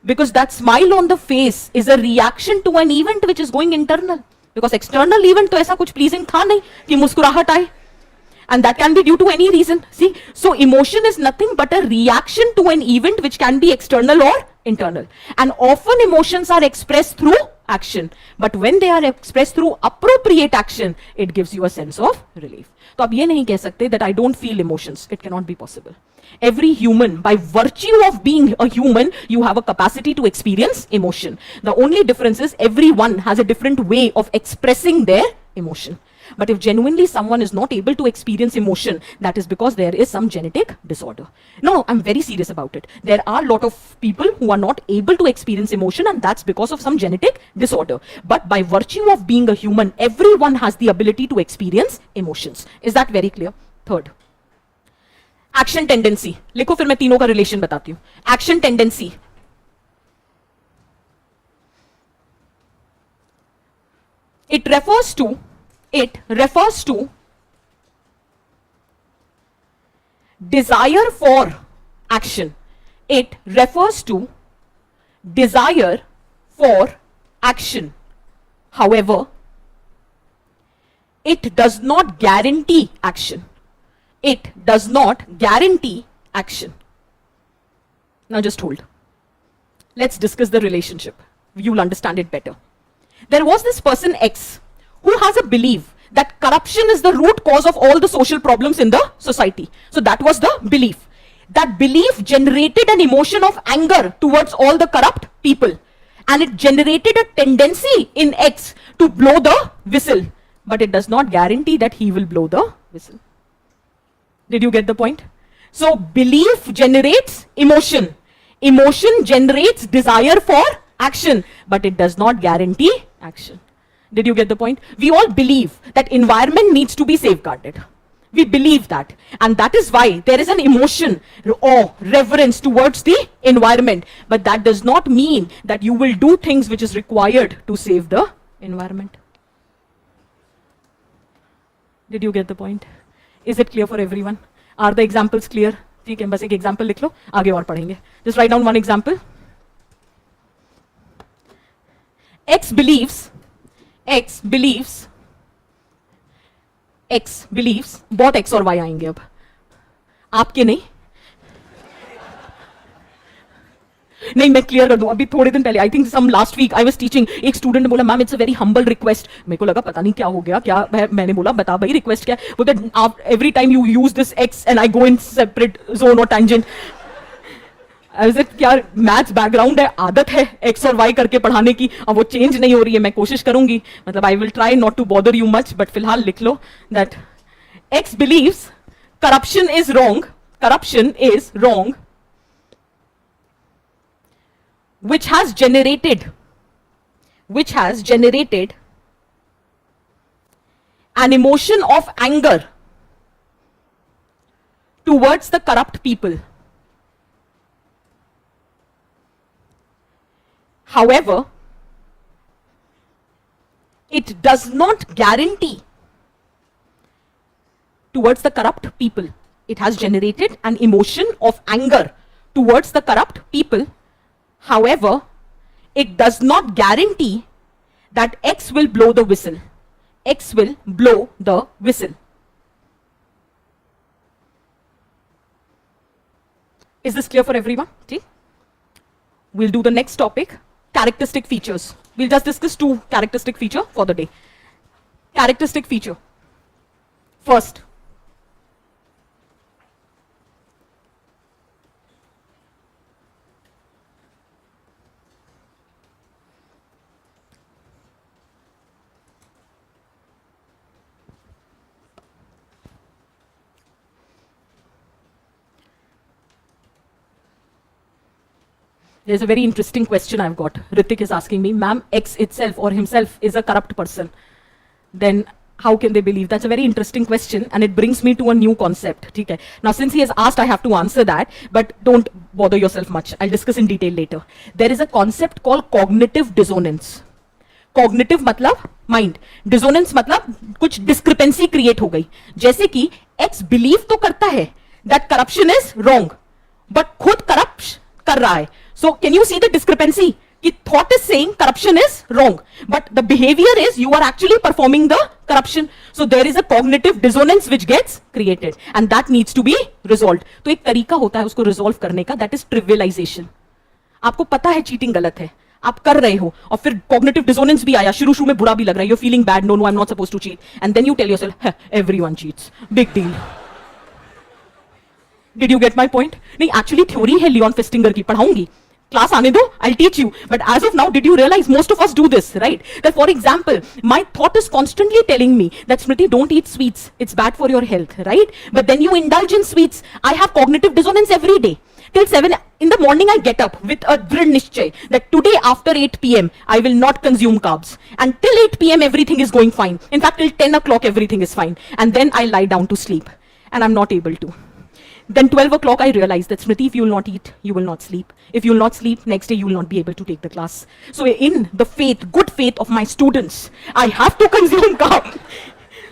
Because that smile on the face is a reaction to an event which is going internal. Because external event to aisa kuch pleasing tha nahi ki muskurahat aaye. And that can be due to any reason. See, so emotion is nothing but a reaction to an event which can be external or internal. And often emotions are expressed through action. But when they are expressed through appropriate action, it gives you a sense of relief. तो आप ये नहीं कह सकते that I don't feel emotions. It cannot be possible. Every human, by virtue of being a human, you have a capacity to experience emotion. The only difference is everyone has a different way of expressing their emotion. But if genuinely someone is not able to experience emotion, that is because there is some genetic disorder. No, I'm very serious about it. There are a lot of people who are not able to experience emotion, and that's because of some genetic disorder. But by virtue of being a human, everyone has the ability to experience emotions. Is that very clear? Third. Action tendency. लिखो फिर मैं तीनों का relation बताती हूँ. Action tendency. It refers to desire for action. It refers to desire for action. However, it does not guarantee action. It does not guarantee action. Now just hold. Let's discuss the relationship. You'll understand it better. There was this person X who has a belief that corruption is the root cause of all the social problems in the society. So that was the belief. That belief generated an emotion of anger towards all the corrupt people. And it generated a tendency in X to blow the whistle. But it does not guarantee that he will blow the whistle. Did you get the point? So belief generates emotion. Emotion generates desire for action. But it does not guarantee action. Did you get the point? We all believe that environment needs to be safeguarded. We believe that. And that is why there is an emotion or reverence towards the environment. But that does not mean that you will do things which is required to save the environment. Did you get the point? Is it clear for everyone? Are the examples clear? ठीक है, बस एक example लिख लो, आगे और पढ़ेंगे. Just write down one example. X believes, बहुत X और Y आएंगे अब. आपके नहीं मैं क्लियर कर दूं. अभी थोड़े दिन पहले, I think some last week I was teaching, एक स्टूडेंट ने बोला ma'am it's a very humble request. मेरे को लगा पता नहीं क्या हो गया, क्या है. मैंने बोला बता भाई रिक्वेस्ट क्या है. बोलते every time you use this x and I go in separate zone और टैंजेंट. क्या मैथ्स बैकग्राउंड है, आदत है एक्स और वाई करके पढ़ाने की, अब वो चेंज नहीं हो रही है. मैं कोशिश करूंगी, मतलब I will try not to bother you much, but फिलहाल लिख लो that X believes corruption is wrong, which has generated an emotion of anger towards the corrupt people. However, it does not guarantee towards the corrupt people. It has generated an emotion of anger towards the corrupt people. However, it does not guarantee that X will blow the whistle. X will blow the whistle. Is this clear for everyone? Okay. We'll do the next topic, characteristic features. We'll just discuss 2 characteristic feature for the day. Characteristic feature. First, There's a very interesting question I've got. Ritik is asking me, ma'am, X itself or himself is a corrupt person. Then how can they believe? That's a very interesting question, and it brings me to a new concept. Okay. Now, since he has asked, I have to answer that, but don't bother yourself much. I'll discuss in detail later. There is a concept called cognitive dissonance. Cognitive मतलब mind, dissonance मतलब कुछ discrepancy create हो गई. जैसे कि X believe तो करता है that corruption is wrong, but खुद corrupt कर रहा है. So can you see the discrepancy? कि thought is saying corruption is wrong, but the behavior is you are actually performing the corruption. So there is a cognitive dissonance which gets created, and that needs to be resolved. तो एक तरीका होता है उसको resolve करने का, that is trivialization. आपको पता है cheating गलत है, आप कर रहे हो, और फिर cognitive dissonance भी आया, शुरू में बुरा भी लग रहा है, you're feeling bad, no, I'm not supposed to cheat, and then you tell yourself, everyone cheats, big deal. Did you get my point? नहीं, actually theory है लियोन फेस्टिंगर की, पढ़ाऊंगी. Class आने दो, I'll teach you. But as of now, did you realize most of us do this, right? That for example, my thought is constantly telling me that Smriti, don't eat sweets. It's bad for your health, right? But then you indulge in sweets. I have cognitive dissonance every day. Till 7 in the morning, I get up with a drid nischay that today after 8 p.m. I will not consume carbs. And till 8 p.m. everything is going fine. In fact, till 10 o'clock everything is fine. And then I lie down to sleep. And I'm not able to. Then 12 o'clock I realized that Smriti, if you will not eat, you will not sleep. If you will not sleep, next day you will not be able to take the class. So in the faith, good faith of my students, I have to consume carb.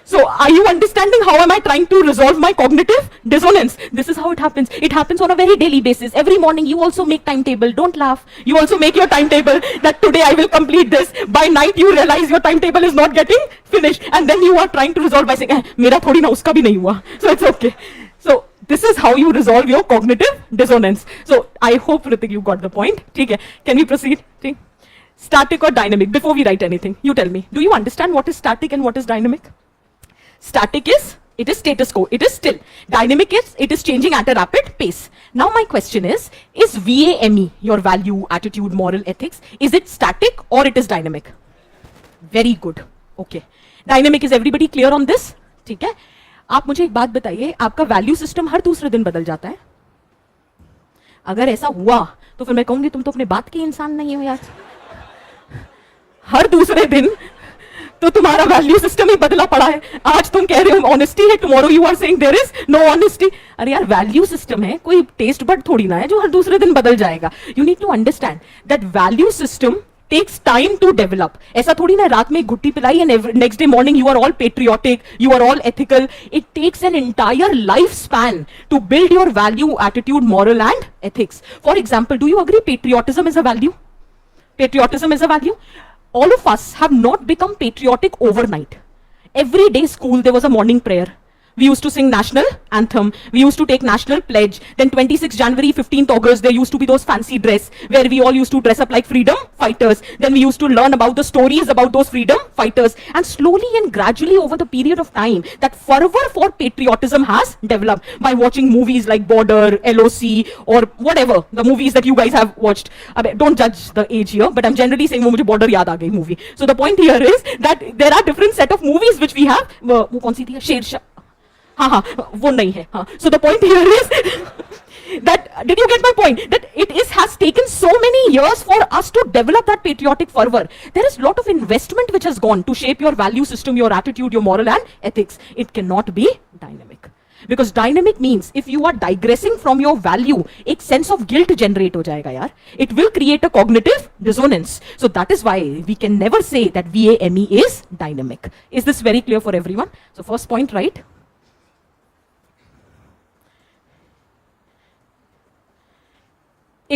So are you understanding how am I trying to resolve my cognitive dissonance? This is how it happens. It happens on a very daily basis. Every morning you also make timetable. Don't laugh. You also make your timetable that today I will complete this. By night you realize your timetable is not getting finished. And then you are trying to resolve by saying, mera thodi na uska bhi nahi hua. So it's okay. So this is how you resolve your cognitive dissonance. So I hope, Ritik, you got the point. Okay. Can we proceed? Okay. Static or dynamic? Before we write anything, you tell me. Do you understand what is static and what is dynamic? Static is, it is status quo. It is still. Dynamic is, it is changing at a rapid pace. Now my question is VAME, your value, attitude, moral, ethics, is it static or it is dynamic? Very good. Okay. Dynamic, is everybody clear on this? ठीक है. आप मुझे एक बात बताइए, आपका value system हर दूसरे दिन बदल जाता है? अगर ऐसा हुआ तो फिर मैं कहूंगी तुम तो अपने बात के इंसान नहीं हो यार. हर दूसरे दिन तो तुम्हारा वैल्यू सिस्टम ही बदला पड़ा है. आज तुम कह रहे हो ऑनेस्टी है, tomorrow you are saying there is no honesty. अरे यार, वैल्यू सिस्टम है, कोई टेस्ट बड थोड़ी ना है जो हर दूसरे दिन बदल जाएगा. You need to understand that value system takes time to develop. ऐसा थोड़ी ना रात में घुट्टी पिलाई and next day morning you are all patriotic, you are all ethical. It takes an entire lifespan to build your value, attitude, moral and ethics. For example, do you agree patriotism is a value? Patriotism is a value. All of us have not become patriotic overnight. Every day school there was a morning prayer. We used to sing national anthem. We used to take national pledge. Then 26th January, 15th August, there used to be those fancy dress where we all used to dress up like freedom fighters. Then we used to learn about the stories about those freedom fighters. And slowly and gradually over the period of time, that fervor for patriotism has developed by watching movies like Border, LOC, or whatever, the movies that you guys have watched. Don't judge the age here, but I'm generally saying, मुझे Border याद आ गई movie. So the point here is that there are different set of movies which we have. वो कौन सी थी? शेरशाह. हाँ, वो नहीं है. हाँ. So the point here is that, did you get my point? That has taken so many years for us to develop that patriotic fervor. There is a lot of investment which has gone to shape your value system, your attitude, your moral and ethics. It cannot be dynamic. Because dynamic means if you are digressing from your value, एक sense of guilt generate हो जाएगा यार. It will create a cognitive dissonance. So that is why we can never say that VAME is dynamic. Is this very clear for everyone? So first point, right?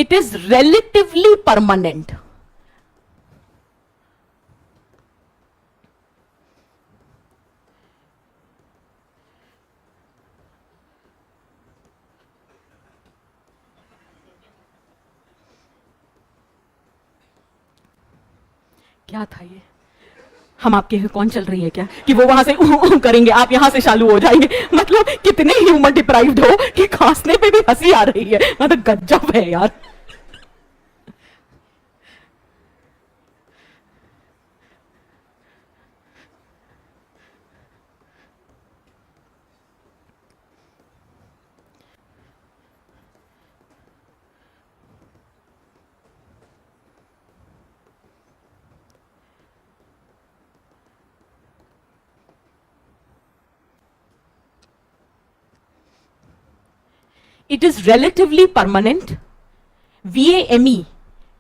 It is relatively permanent. क्या था ये? हम आपके कौन चल रही है क्या कि वो वहां से करेंगे, आप यहां से चालू हो जाएंगे. मतलब कितने ह्यूमन डिप्राइव्ड हो कि खांसने पे भी हंसी आ रही है. मतलब गजब है यार. it is relatively permanent. VAME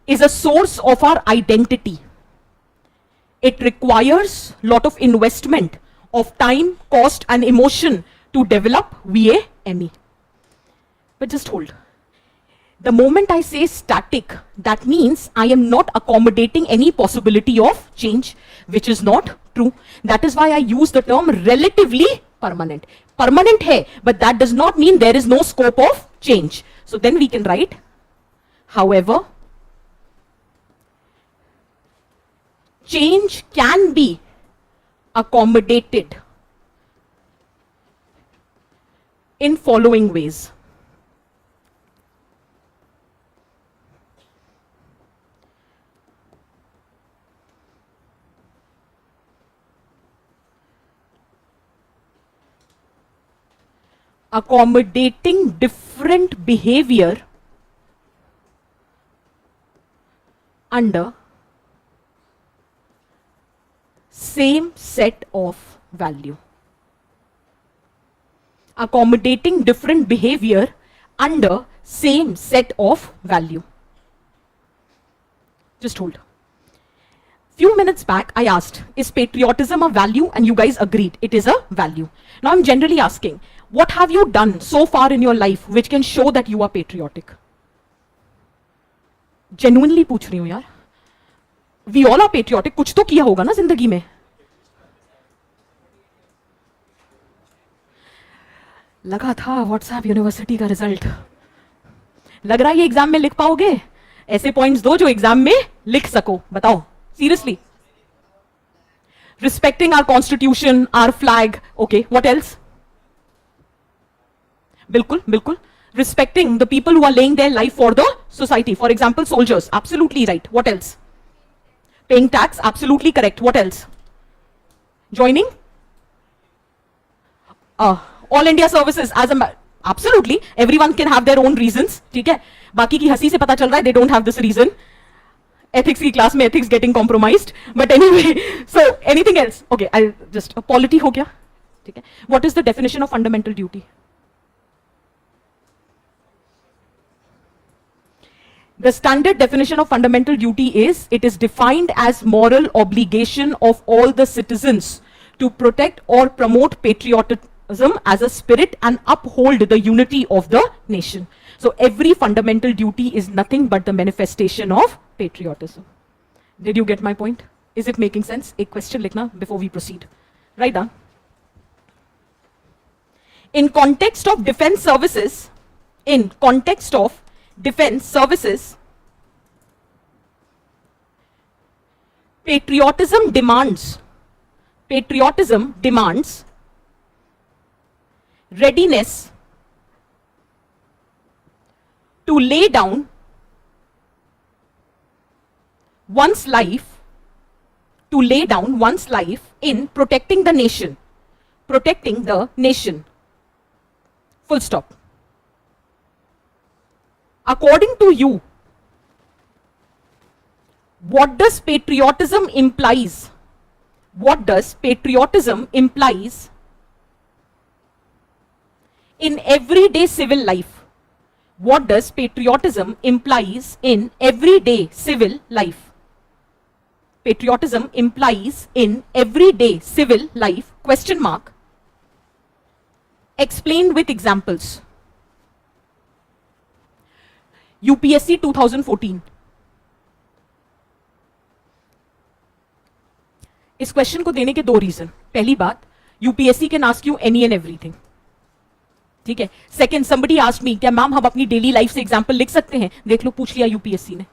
is a source of our identity. It requires a lot of investment of time, cost, and emotion to develop VAME. But just hold. The moment I say static, that means I am not accommodating any possibility of change, which is not true. That is why I use the term relatively permanent. Permanent hai, but that does not mean there is no scope of change. So then we can write, however, change can be accommodated in following ways. Accommodating different behavior under same set of value. Accommodating different behavior under same set of value. Just hold. Few minutes back, I asked, is patriotism a value? And you guys agreed, it is a value. Now I'm generally asking, what have you done so far in your life which can show that you are patriotic? Genuinely पूछ रही हूँ यार. We all are patriotic. कुछ तो किया होगा ना जिंदगी में. लगा था व्हाट्सएप यूनिवर्सिटी का रिजल्ट. लग रहा है ये एग्जाम में लिख पाओगे? ऐसे पॉइंट्स दो जो एग्जाम में लिख सको. बताओ seriously. Respecting our constitution, our flag. Okay, what else? बिल्कुल बिल्कुल. Respecting the people who are laying their life for the society. For example, soldiers. Absolutely right. What else? Paying tax. Absolutely correct. What else? Joining? All India services as a absolutely. Everyone can have their own reasons. ठीक है. बाकी की हंसी से पता चल रहा है they don't have this reason. Ethics की class में ethics getting compromised. But anyway, so anything else? Okay, I'll just polity हो गया. ठीक है. What is the definition of fundamental duty? The standard definition of fundamental duty is, it is defined as moral obligation of all the citizens to protect or promote patriotism as a spirit and uphold the unity of the nation. So every fundamental duty is nothing but the manifestation of patriotism. Did you get my point? Is it making sense? A question likhna before we proceed. Write down. In context of defense services, patriotism demands readiness to lay down one's life in protecting the nation. Full stop. According to you, what does patriotism implies? What does patriotism implies in everyday civil life? What does patriotism implies in everyday civil life? Patriotism implies in everyday civil life, question mark. Explained with examples. UPSC 2014. इस question को देने के दो reason. पहली बात, UPSC can ask you any and everything. ठीक है. Second, somebody asked me, क्या मैम हम अपनी डेली लाइफ से एग्जांपल लिख सकते हैं? देख लो, पूछ लिया यूपीएससी ने.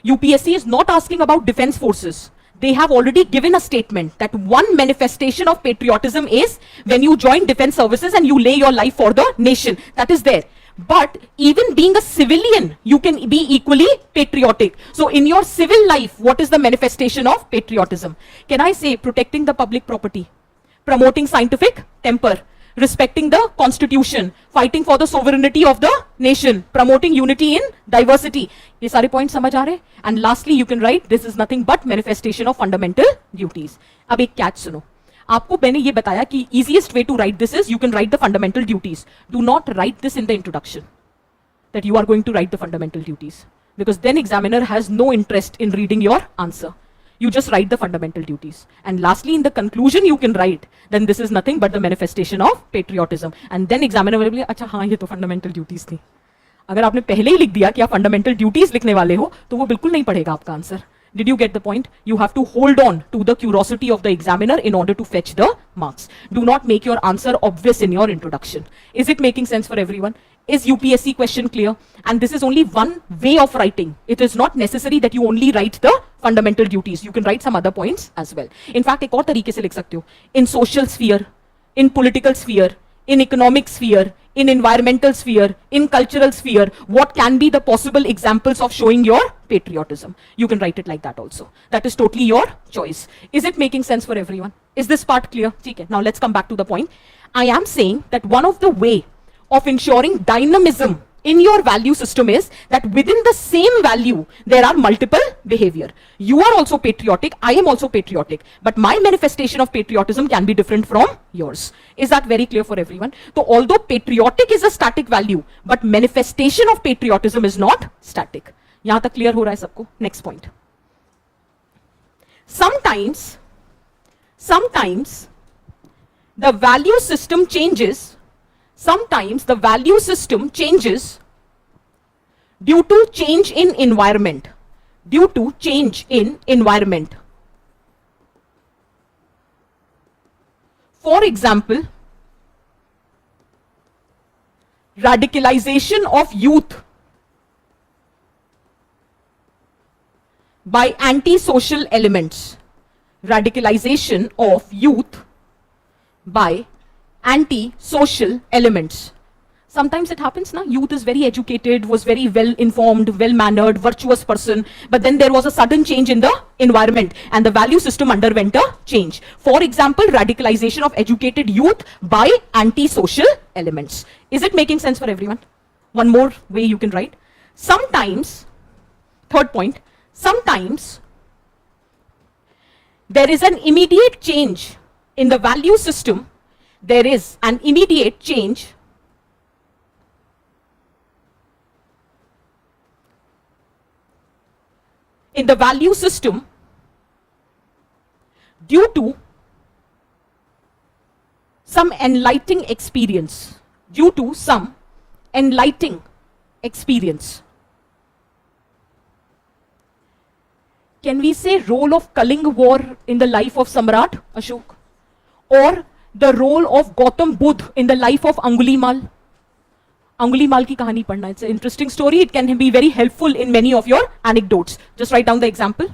UPSC is not asking about defence forces. They have already given a statement that one manifestation of patriotism is when you join defense services and you lay your life for the nation. That is there. But even being a civilian, you can be equally patriotic. So in your civil life, what is the manifestation of patriotism? Can I say protecting the public property, promoting scientific temper, respecting the constitution, fighting for the sovereignty of the nation, promoting unity in diversity? ये सारे point समझ आ रहे हैं? And lastly, you can write, this is nothing but manifestation of fundamental duties. अब एक catch सुनो. आपको मैंने ये बताया कि easiest way to write this is you can write the fundamental duties. Do not write this in the introduction. that you are going to write the fundamental duties, because then examiner has no interest in reading your answer. You just write the fundamental duties. And lastly, in the conclusion, you can write, then this is nothing but the manifestation of patriotism. And then examiner will be, अच्छा हाँ ये तो fundamental duties थी. अगर आपने पहले ही लिख दिया कि आप fundamental duties लिखने वाले हो, तो वो बिल्कुल नहीं पढ़ेगा आपका answer. Did you get the point? You have to hold on to the curiosity of the examiner in order to fetch the marks. Do not make your answer obvious in your introduction. Is it making sense for everyone? Is UPSC question clear? And this is only one way of writing. It is not necessary that you only write the fundamental duties. You can write some other points as well. In fact, एक और तरीके से लिख सकते हो. In social sphere, in political sphere, in economic sphere, in environmental sphere, in cultural sphere, what can be the possible examples of showing your patriotism? You can write it like that also. That is totally your choice. Is it making sense for everyone? Is this part clear? Okay, now let's come back to the point. I am saying that one of the way of ensuring dynamism in your value system is that within the same value, there are multiple behavior. You are also patriotic, I am also patriotic, but my manifestation of patriotism can be different from yours. Is that very clear for everyone? So although patriotic is a static value, but manifestation of patriotism is not static. Yahan tak clear ho raha hai sabko? Next point. Sometimes the value system changes. Sometimes the value system changes due to change in environment. Due to change in environment. For example, radicalization of youth by anti-social elements. Radicalization of youth by anti-social elements. Sometimes it happens now, youth is very educated, was very well informed, well mannered, virtuous person, but then there was a sudden change in the environment and the value system underwent a change. For example, radicalization of educated youth by anti-social elements. Is it making sense for everyone? One more way you can write. Sometimes, third point, sometimes there is an immediate change in the value system. There is an immediate change in the value system due to some enlightening experience. Due to some enlightening experience. Can we say role of Kaling War in the life of Samrat Ashok? Or the role of Gautam Buddha in the life of Angulimal? Angulimal ki kahani padhna. It's an interesting story. It can be very helpful in many of your anecdotes. Just write down the example.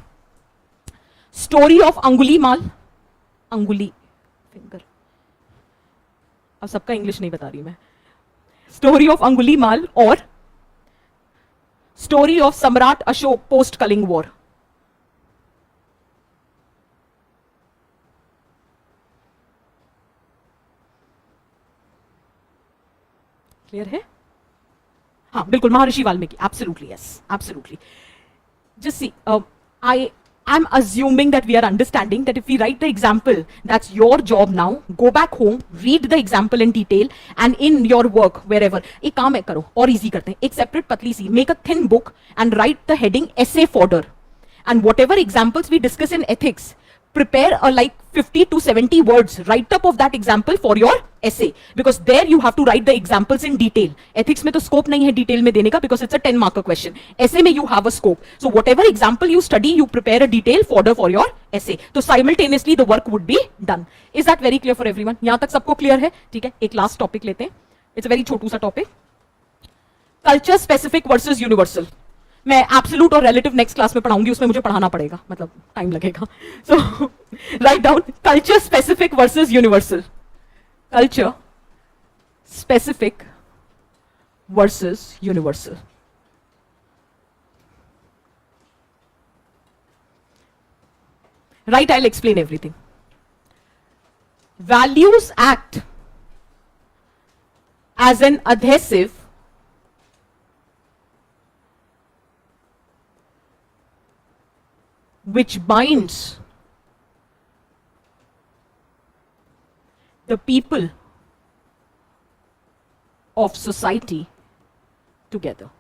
Story of Angulimal. Anguli finger. अब सबका English नहीं बता रही मैं. Story of Angulimal or story of Samrat Ashok post Kaling War. Clear है? हाँ बिल्कुल, महर्षि Valmiki. Absolutely, yes, absolutely. Just see, I'm assuming that we are understanding that if we write the example, that's your job now. Go back home, read the example in detail, and in your work, wherever. एक काम है करो, और easy करते हैं. एक separate पतली सी, make a thin book and write the heading essay fodder. And whatever examples we discuss in ethics, prepare a like 50 to 70 words, write up of that example for your essay, because there you have to write the examples in detail. Ethics में तो scope नहीं है detail में देने का, because it's a 10 marker question. Essay में you have a scope. So whatever example you study, you prepare a detail fodder for your essay. So simultaneously the work would be done. Is that very clear for everyone? यहाँ तक सबको clear है? ठीक है, एक last topic लेते हैं. It's a very छोटू सा topic. Culture specific versus universal. मैं एब्सोल्यूट और रिलेटिव नेक्स्ट क्लास में पढ़ाऊंगी, उसमें मुझे पढ़ाना पड़ेगा, मतलब टाइम लगेगा. So write down culture specific versus universal. Culture specific versus universal. Right, I will explain everything. Values act as an adhesive which binds the people of society together.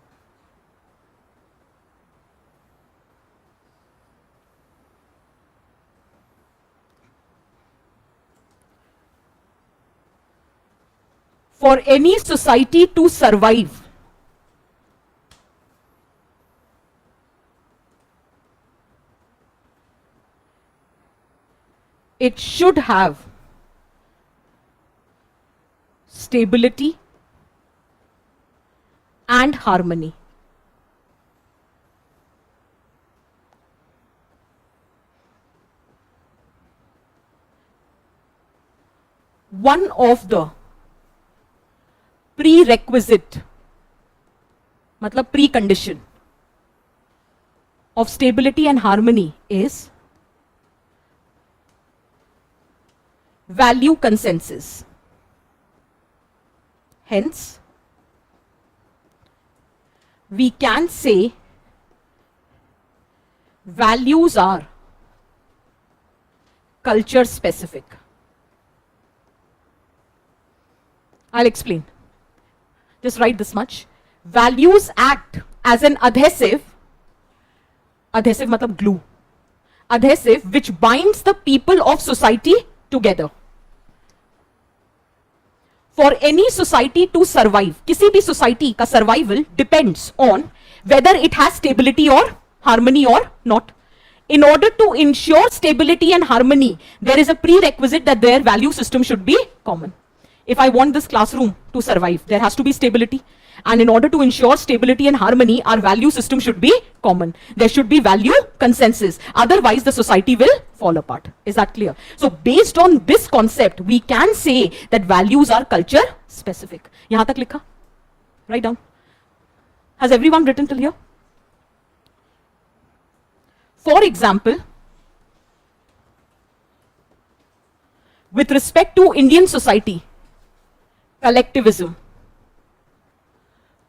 For any society to survive, it should have stability and harmony. One of the prerequisite, matlab precondition of stability and harmony is value consensus. Hence, we can say values are culture specific. I'll explain. Just write this much. Values act as an adhesive matlab glue, adhesive which binds the people of society together. For any society to survive, किसी भी society का survival depends on whether it has stability or harmony or not. In order to ensure stability and harmony, there is a prerequisite that their value system should be common. If I want this classroom to survive, there has to be stability. And in order to ensure stability and harmony, our value system should be common. There should be value consensus. Otherwise, the society will fall apart. Is that clear? So, based on this concept, we can say that values are culture specific. Yahan tak likha? Write down. Has everyone written till here? For example, with respect to Indian society, collectivism,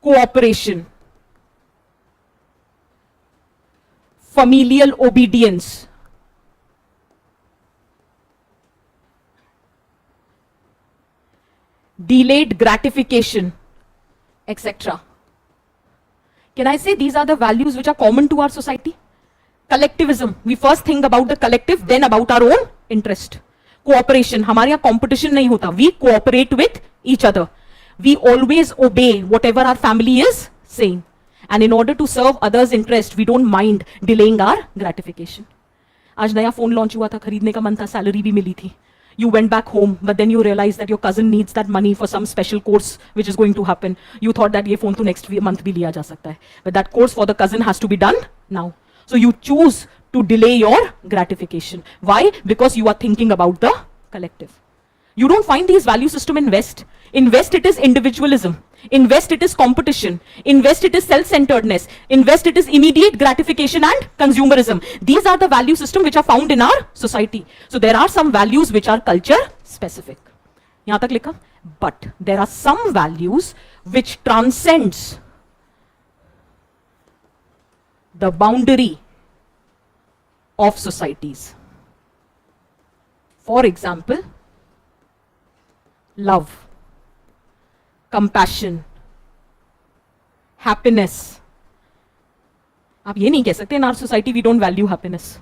cooperation, familial obedience, delayed gratification, etc. Can I say these are the values which are common to our society? Collectivism, we first think about the collective, then about our own interest. Cooperation, हमारे यहाँ competition नहीं होता. We cooperate with each other. We always obey whatever our family is saying. And in order to serve others' interest, we don't mind delaying our gratification. आज नया phone launch हुआ था, खरीदने का मन था, salary भी मिली थी. You went back home, but then you realized that your cousin needs that money for some special course which is going to happen. You thought that ये phone तो next month भी लिया जा सकता है. But that course for the cousin has to be done now. So you choose to delay your gratification. Why? Because you are thinking about the collective. You don't find these value system in West. In West it is individualism. In West it is competition. In West it is self-centeredness. In West it is immediate gratification and consumerism. These are the value system which are found in our society. So there are some values which are culture specific. यहाँ तक लिखा? But there are some values which transcends the boundary of societies. For example, love, compassion, happiness. आप ये नहीं कह सकते in our society we don't value happiness,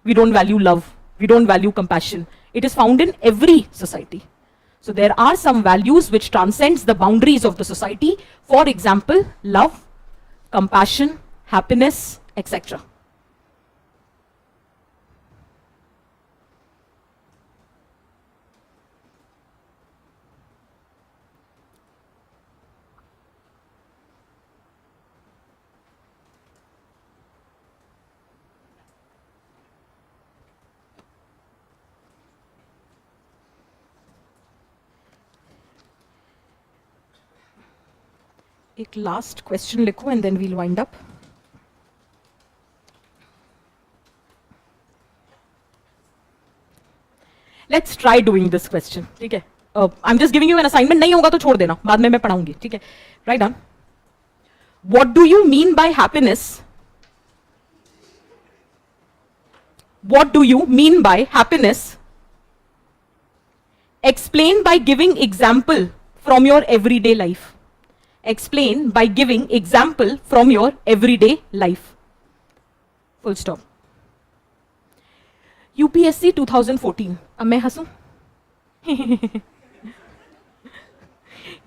we don't value love, we don't value compassion. It is found in every society. So there are some values which transcends the boundaries of the society. For example, love, compassion, happiness, etc. एक last question लिखो and then we'll wind up. Let's try doing this question. ठीक है? I'm just giving you an assignment. नहीं होगा तो छोड़ देना. बाद में मैं पढ़ाऊंगी. ठीक है? Write down. What do you mean by happiness? What do you mean by happiness? Explain by giving example from your everyday life. Explain by giving example from your everyday life. Full stop. UPSC 2014. अब मैं हंसूं?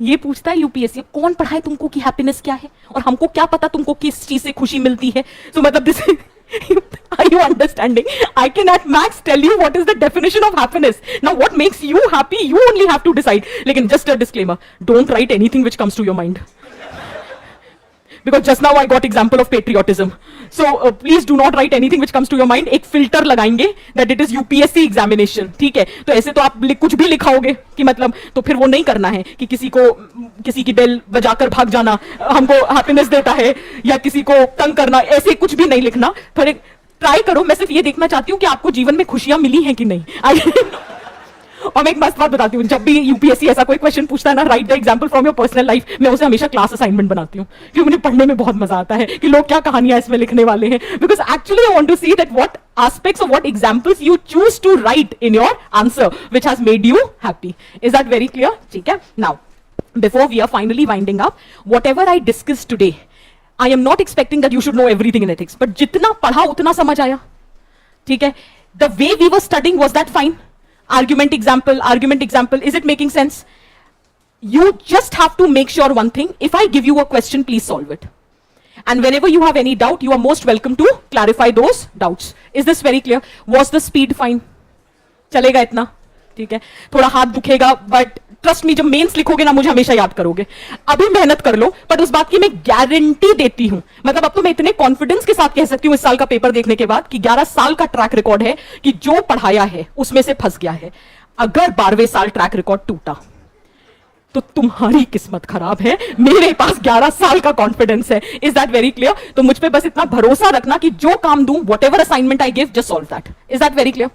ये पूछता है UPSC, कौन पढ़ाए तुमको कि happiness क्या है, और हमको क्या पता तुमको किस चीज से खुशी मिलती है. So मतलब this are you understanding? I can at max tell you what is the definition of happiness. Now what makes you happy, you only have to decide. लेकिन just a disclaimer, don't write anything which comes to your mind. Because just now I got example of patriotism. So please do not write anything which comes to your mind. एक filter लगाएंगे that it is UPSC examination. ठीक है, तो ऐसे तो आप कुछ भी लिखाओगे कि मतलब, तो फिर वो नहीं करना है कि किसी की बेल बजाकर भाग जाना हमको हैप्पीनेस देता है, या किसी को तंग करना, ऐसे कुछ भी नहीं लिखना. फिर ट्राई करो. मैं सिर्फ ये देखना चाहती हूँ कि आपको जीवन में खुशियां मिली हैं कि नहीं. और मैं एक मस्त बात बताती हूँ, जब भी यूपीएससी ऐसा कोई क्वेश्चन पूछता है ना, right the example from your personal life, मैं उसे हमेशा क्लास असाइनमेंट बनाती हूँ, क्योंकि मुझे पढ़ने में बहुत मजा आता है कि लोग क्या कहानियां इसमें लिखने वाले हैं. Because actually I want to see that what aspects of what examples you choose to write in your answer which has made you happy. Is that very clear? ठीक है. Now before we are finally winding up, whatever I discussed today, I am not expecting that you should know everything in ethics, but जितना पढ़ा उतना समझ आया. ठीक है. The way we were studying, was that fine? Argument, example, is it making sense? You just have to make sure one thing: if I give you a question, please solve it. And whenever you have any doubt, you are most welcome to clarify those doubts. Is this very clear? Was the speed fine? चलेगा इतना? ठीक है. थोड़ा हाथ दुखेगा, but trust me, जब mains लिखोगे ना, मुझे हमेशा याद करोगे. अभी मेहनत कर लो, पर उस बात की मैं गारंटी देती हूं. मतलब अब तो मैं इतने कॉन्फिडेंस के साथ कह सकती हूं इस साल का पेपर देखने के बाद कि 11 साल का ट्रैक रिकॉर्ड है कि जो पढ़ाया है उसमें से फंस गया है. अगर 12वें साल ट्रैक रिकॉर्ड टूटा तो तुम्हारी किस्मत खराब है. मेरे पास 11 साल का कॉन्फिडेंस है. Is that very clear? तो मुझ पे बस इतना भरोसा रखना कि जो काम दूं, what ever assignment I give, just solve that. Is that very clear?